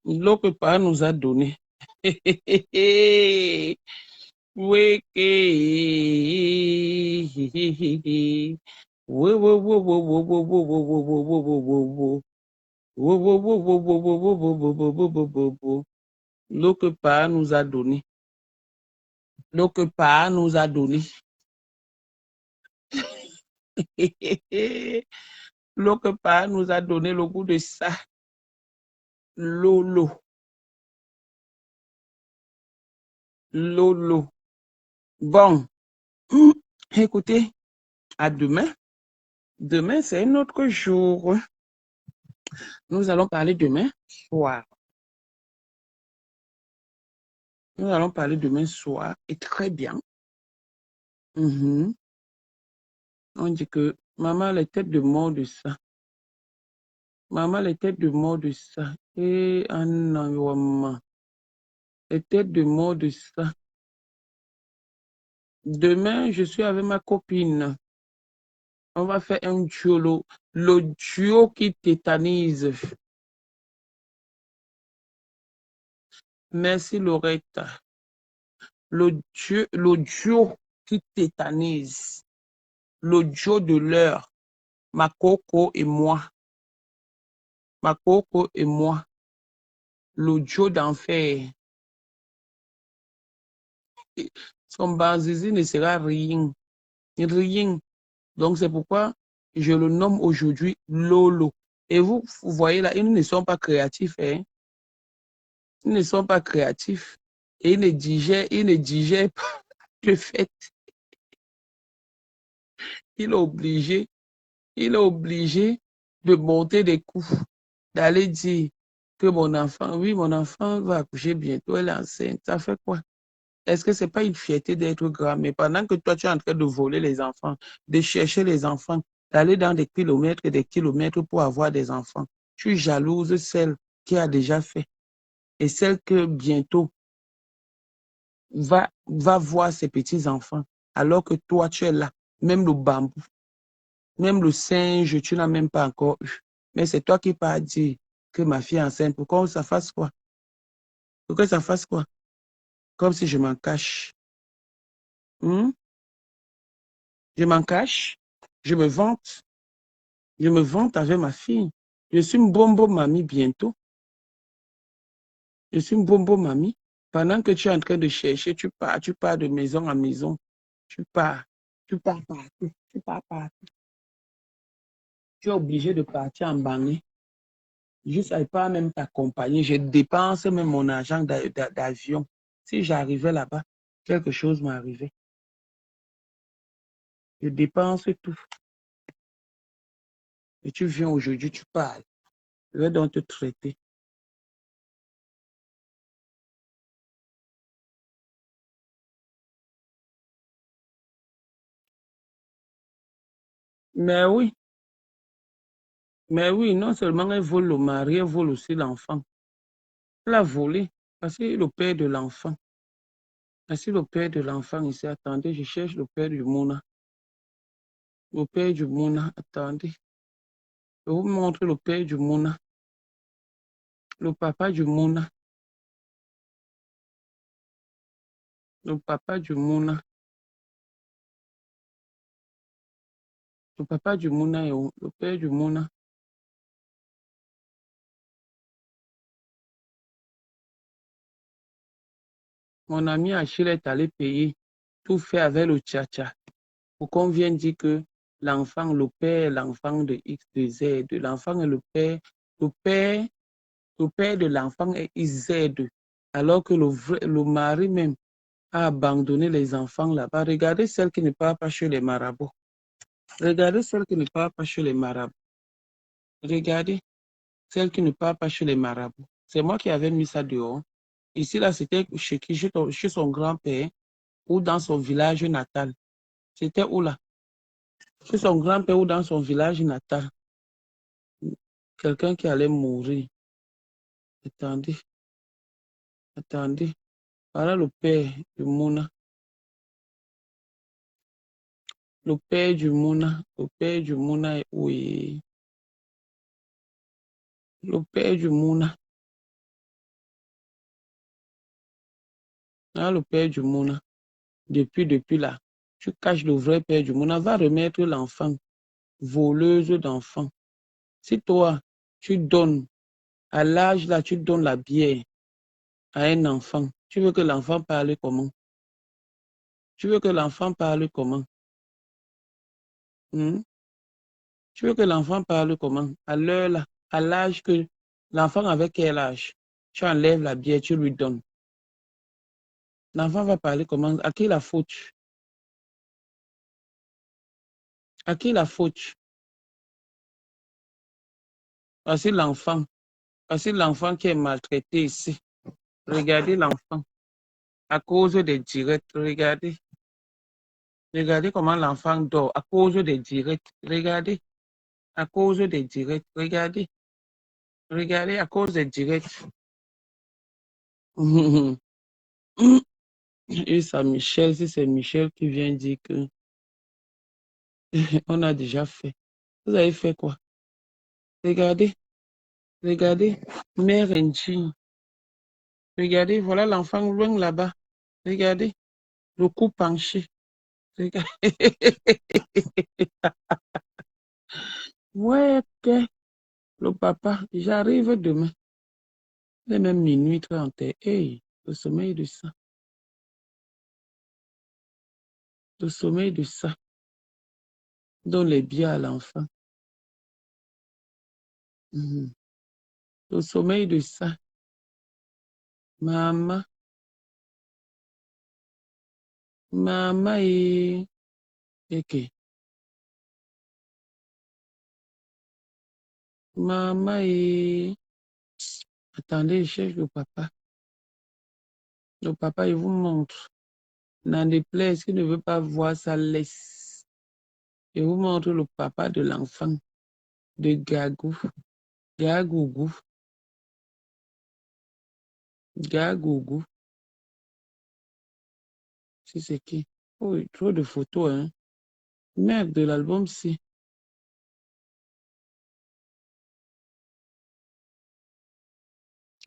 L'eau que Pa nous a donné. Oui, l'eau que Pa nous a donné. L'eau que Pa nous a donné. L'autre part nous a donné le goût de ça. Lolo. Lolo. Bon, écoutez, à demain. Demain, c'est un autre jour. Nous allons parler demain soir. Nous allons parler demain soir et très bien. On dit que maman, les têtes de mort de ça. Maman, les têtes de mort de ça. Et un environnement. Les têtes de mort de ça. Demain, je suis avec ma copine. On va faire un duo. Le duo qui tétanise. Merci, Loretta. Le duo qui tétanise. Le duo de l'heure. Ma coco et moi. Ma coco et moi. Le duo d'enfer. Son Banzizi ne sera rien. Rien. Donc, c'est pourquoi je le nomme aujourd'hui Lolo. Et vous voyez là, ils ne sont pas créatifs. Hein? Ils ne sont pas créatifs. Et ils ne digèrent pas le fait. Il est obligé de monter des coups, d'aller dire que mon enfant va accoucher bientôt, elle est enceinte. Ça fait quoi? Est-ce que ce n'est pas une fierté d'être grand? Mais pendant que toi, tu es en train de voler les enfants, de chercher les enfants, d'aller dans des kilomètres et des kilomètres pour avoir des enfants, tu jalouses celle qui a déjà fait et celle que bientôt va voir ses petits-enfants, alors que toi, tu es là, même le bambou. Même le singe, tu n'as même pas encore eu. Mais c'est toi qui pas dit que ma fille est enceinte. Pourquoi ça fasse quoi? Pourquoi ça fasse quoi? Comme si je m'en cache. Hmm? Je m'en cache. Je me vante. Je me vante avec ma fille. Je suis une bombo mamie bientôt. Je suis une bombo mamie. Pendant que tu es en train de chercher, tu pars de maison en maison. Tu pars partout. Tu pars partout. Tu es obligé de partir en banlieue. Je ne savais pas même t'accompagner. Je dépense même mon argent d'avion. Si j'arrivais là-bas, quelque chose m'arrivait. Je dépense tout. Et tu viens aujourd'hui, tu parles. Je vais donc te traiter. Mais oui, non seulement elle vole le mari, elle vole aussi l'enfant. Elle a volé parce que le père de l'enfant. Parce que le père de l'enfant ici, attendez, je cherche le père du Mouna. Le père du Mouna, attendez. Je vous montre le père du Mouna. Le papa du Mouna. Le papa du Mouna. Le papa du Mouna est où? Le père du Mouna. Mon ami Achille est allé payer, tout fait avec le tcha-tcha. Pour qu'on vienne dire que l'enfant, le père, l'enfant de X, de Z, de l'enfant et le père de l'enfant est Z. Alors que le mari même a abandonné les enfants là-bas. Regardez celle qui ne part pas chez les marabouts. Regardez celle qui ne part pas chez les marabouts. Regardez celle qui ne part pas chez les marabouts. C'est moi qui avais mis ça dehors. Ici, là, c'était chez qui? Chez son grand-père ou dans son village natal. C'était où là? Chez son grand-père ou dans son village natal. Quelqu'un qui allait mourir. Attendez. Attendez. Voilà le père du Mouna. Le père du Mouna. Le père du Mouna est où? Le père du Mouna. Ah, le père du Mouna. Depuis là. Tu caches le vrai père du Mouna. Va remettre l'enfant. Voleuse d'enfants. Si toi, tu donnes, à l'âge là, tu donnes la bière à un enfant, tu veux que l'enfant parle comment? Tu veux que l'enfant parle comment? Hmm? Tu veux que l'enfant parle comment? À l'heure là, à l'âge que l'enfant avait quel âge? Tu enlèves la bière, tu lui donnes. L'enfant va parler comment? À qui la faute? À qui la faute? Voici l'enfant. Voici l'enfant qui est maltraité ici. Regardez l'enfant. À cause des directs. Regardez. Regardez comment l'enfant dort. À cause des directs. Regardez. À cause des directs. Regardez. Regardez à cause des directs. Et ça, Michel, si c'est Michel qui vient dire que on a déjà fait. Vous avez fait quoi? Regardez. Regardez. Mère indigne. Regardez, voilà l'enfant loin là-bas. Regardez. Le cou penché. Regardez. Ouais, que le papa, j'arrive demain. Il est même minuit 30. Hey, le sommeil de ça. Le sommeil de ça. Donne les biens à l'enfant. Le sommeil de ça. Maman. Maman et... Ok. Maman et... Attendez, je cherche le papa. Le papa, il vous montre. N'en déplaise qu'il ne veut pas voir ça laisse. Il vous montre le papa de l'enfant. De Gagou. Gagougou. Gagougou. C'est qui? Oh, trop de photos, hein. Merde, de l'album, si.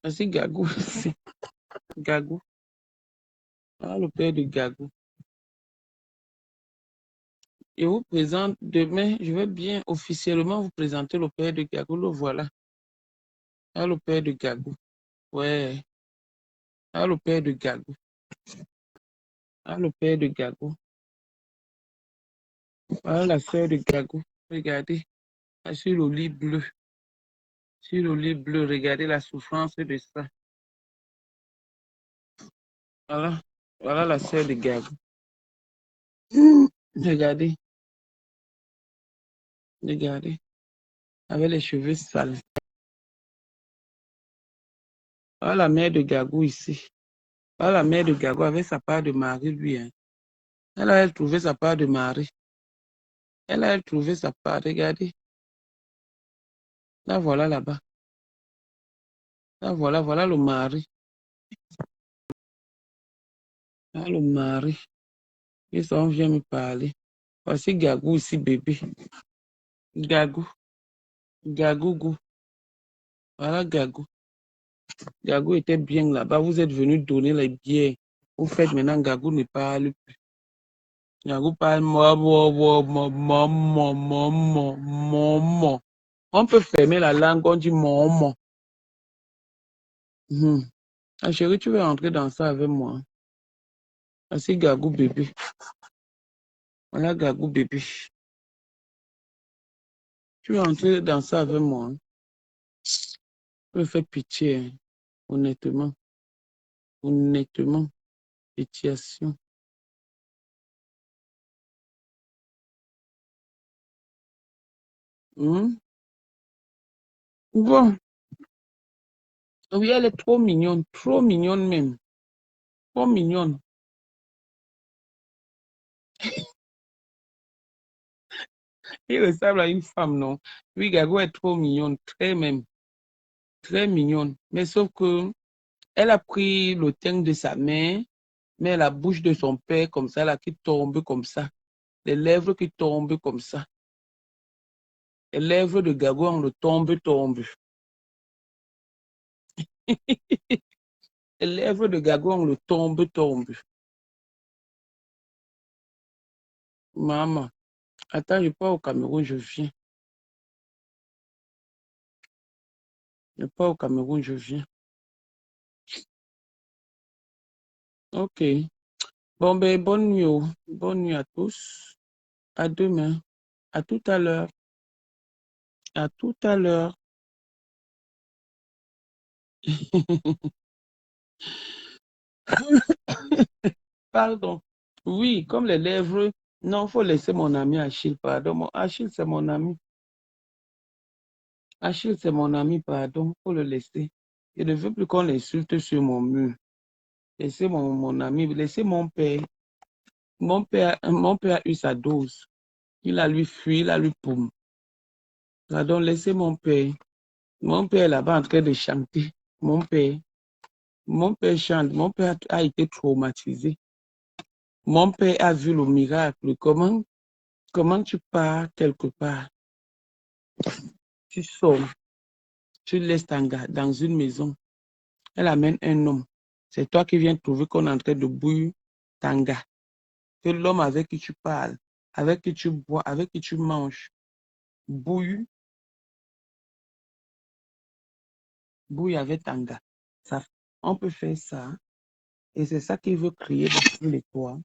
C'est Gagou, c'est Gagou. Ah, le père de Gagou. Je vous présente demain, je vais bien officiellement vous présenter le père de Gagou. Le voilà. Ah, le père de Gagou. Ouais. Ah, le père de Gagou. Ah, le père de Gagou. Ah, la sœur de Gagou. Regardez. Ah, sur le lit bleu. Sur le lit bleu, regardez la souffrance de ça. Voilà. Voilà la sœur de Gagou. Regardez. Regardez. Avec les cheveux sales. Voilà la mère de Gagou ici. Voilà la mère de Gagou avec sa part de mari, lui. Hein. Elle a trouvé sa part de mari. Elle a trouvé sa part. Regardez. Là, voilà là-bas. Là, voilà, voilà le mari. Là, le mari. Et ça, on vient me parler. Voici Gagou ici, bébé. Gagou. Gagougou. Voilà Gagou. Gagou était bien là-bas. Vous êtes venu donner les billets. Vous faites maintenant, Gagou ne parle plus. Gagou parle moi, moi, moi, moi, moi, moi, moi, moi, moi, moi. On peut fermer la langue, on dit moi, moi. Ah, chérie, tu veux entrer dans ça avec moi? Voici Gagou bébé. Voilà Gagou bébé. Tu veux entrer dans ça avec moi? Tu me fais pitié, hein. Honnêtement. Honnêtement. Pitiation. Bon. Oui, elle est trop mignonne même. Trop mignonne. Il ressemble à une femme, non? Oui, Gagou est trop mignonne, très même, très mignonne. Mais sauf que elle a pris le teint de sa mère, mais la bouche de son père comme ça, là, qui tombe comme ça. Les lèvres qui tombent comme ça. Les lèvres de Gagou, on le tombe. Les lèvres de Gagou, on le tombe. Maman, attends, je pars au Cameroun, je viens. Je pars au Cameroun, je viens. Ok. Bon, ben, bonne nuit, oh. Bonne nuit à tous. À demain. À tout à l'heure. À tout à l'heure. Pardon. Oui, comme les lèvres. Non, il faut laisser mon ami Achille, pardon. Achille, c'est mon ami. Achille, c'est mon ami, pardon. Il faut le laisser. Je ne veux plus qu'on l'insulte sur mon mur. Laissez mon ami, laissez mon père. Mon père a eu sa dose. Il a lui fui, il a lui poum. Pardon, laissez mon père. Mon père est là-bas en train de chanter. Mon père. Mon père chante. Mon père a été traumatisé. Mon père a vu le miracle. Comment tu pars quelque part? Tu sors. Tu laisses Tanga dans une maison. Elle amène un homme. C'est toi qui viens trouver qu'on est en train de bouillir Tanga. Que l'homme avec qui tu parles, avec qui tu bois, avec qui tu manges, bouille avec Tanga. Ça, on peut faire ça. Et c'est ça qu'il veut créer dans les toits.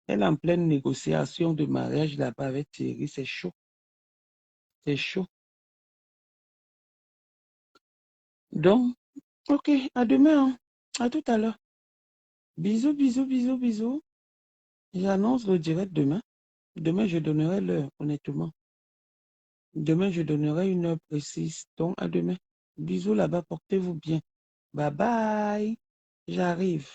Elle est en pleine négociation de mariage là-bas avec Thierry. C'est chaud. C'est chaud. Donc, ok, à demain. Hein. À tout à l'heure. Bisous, bisous, bisous, bisous. J'annonce le direct demain. Demain, je donnerai l'heure, honnêtement. Demain, je donnerai une heure précise. Donc, à demain. Bisous là-bas, portez-vous bien. Bye bye. J'arrive.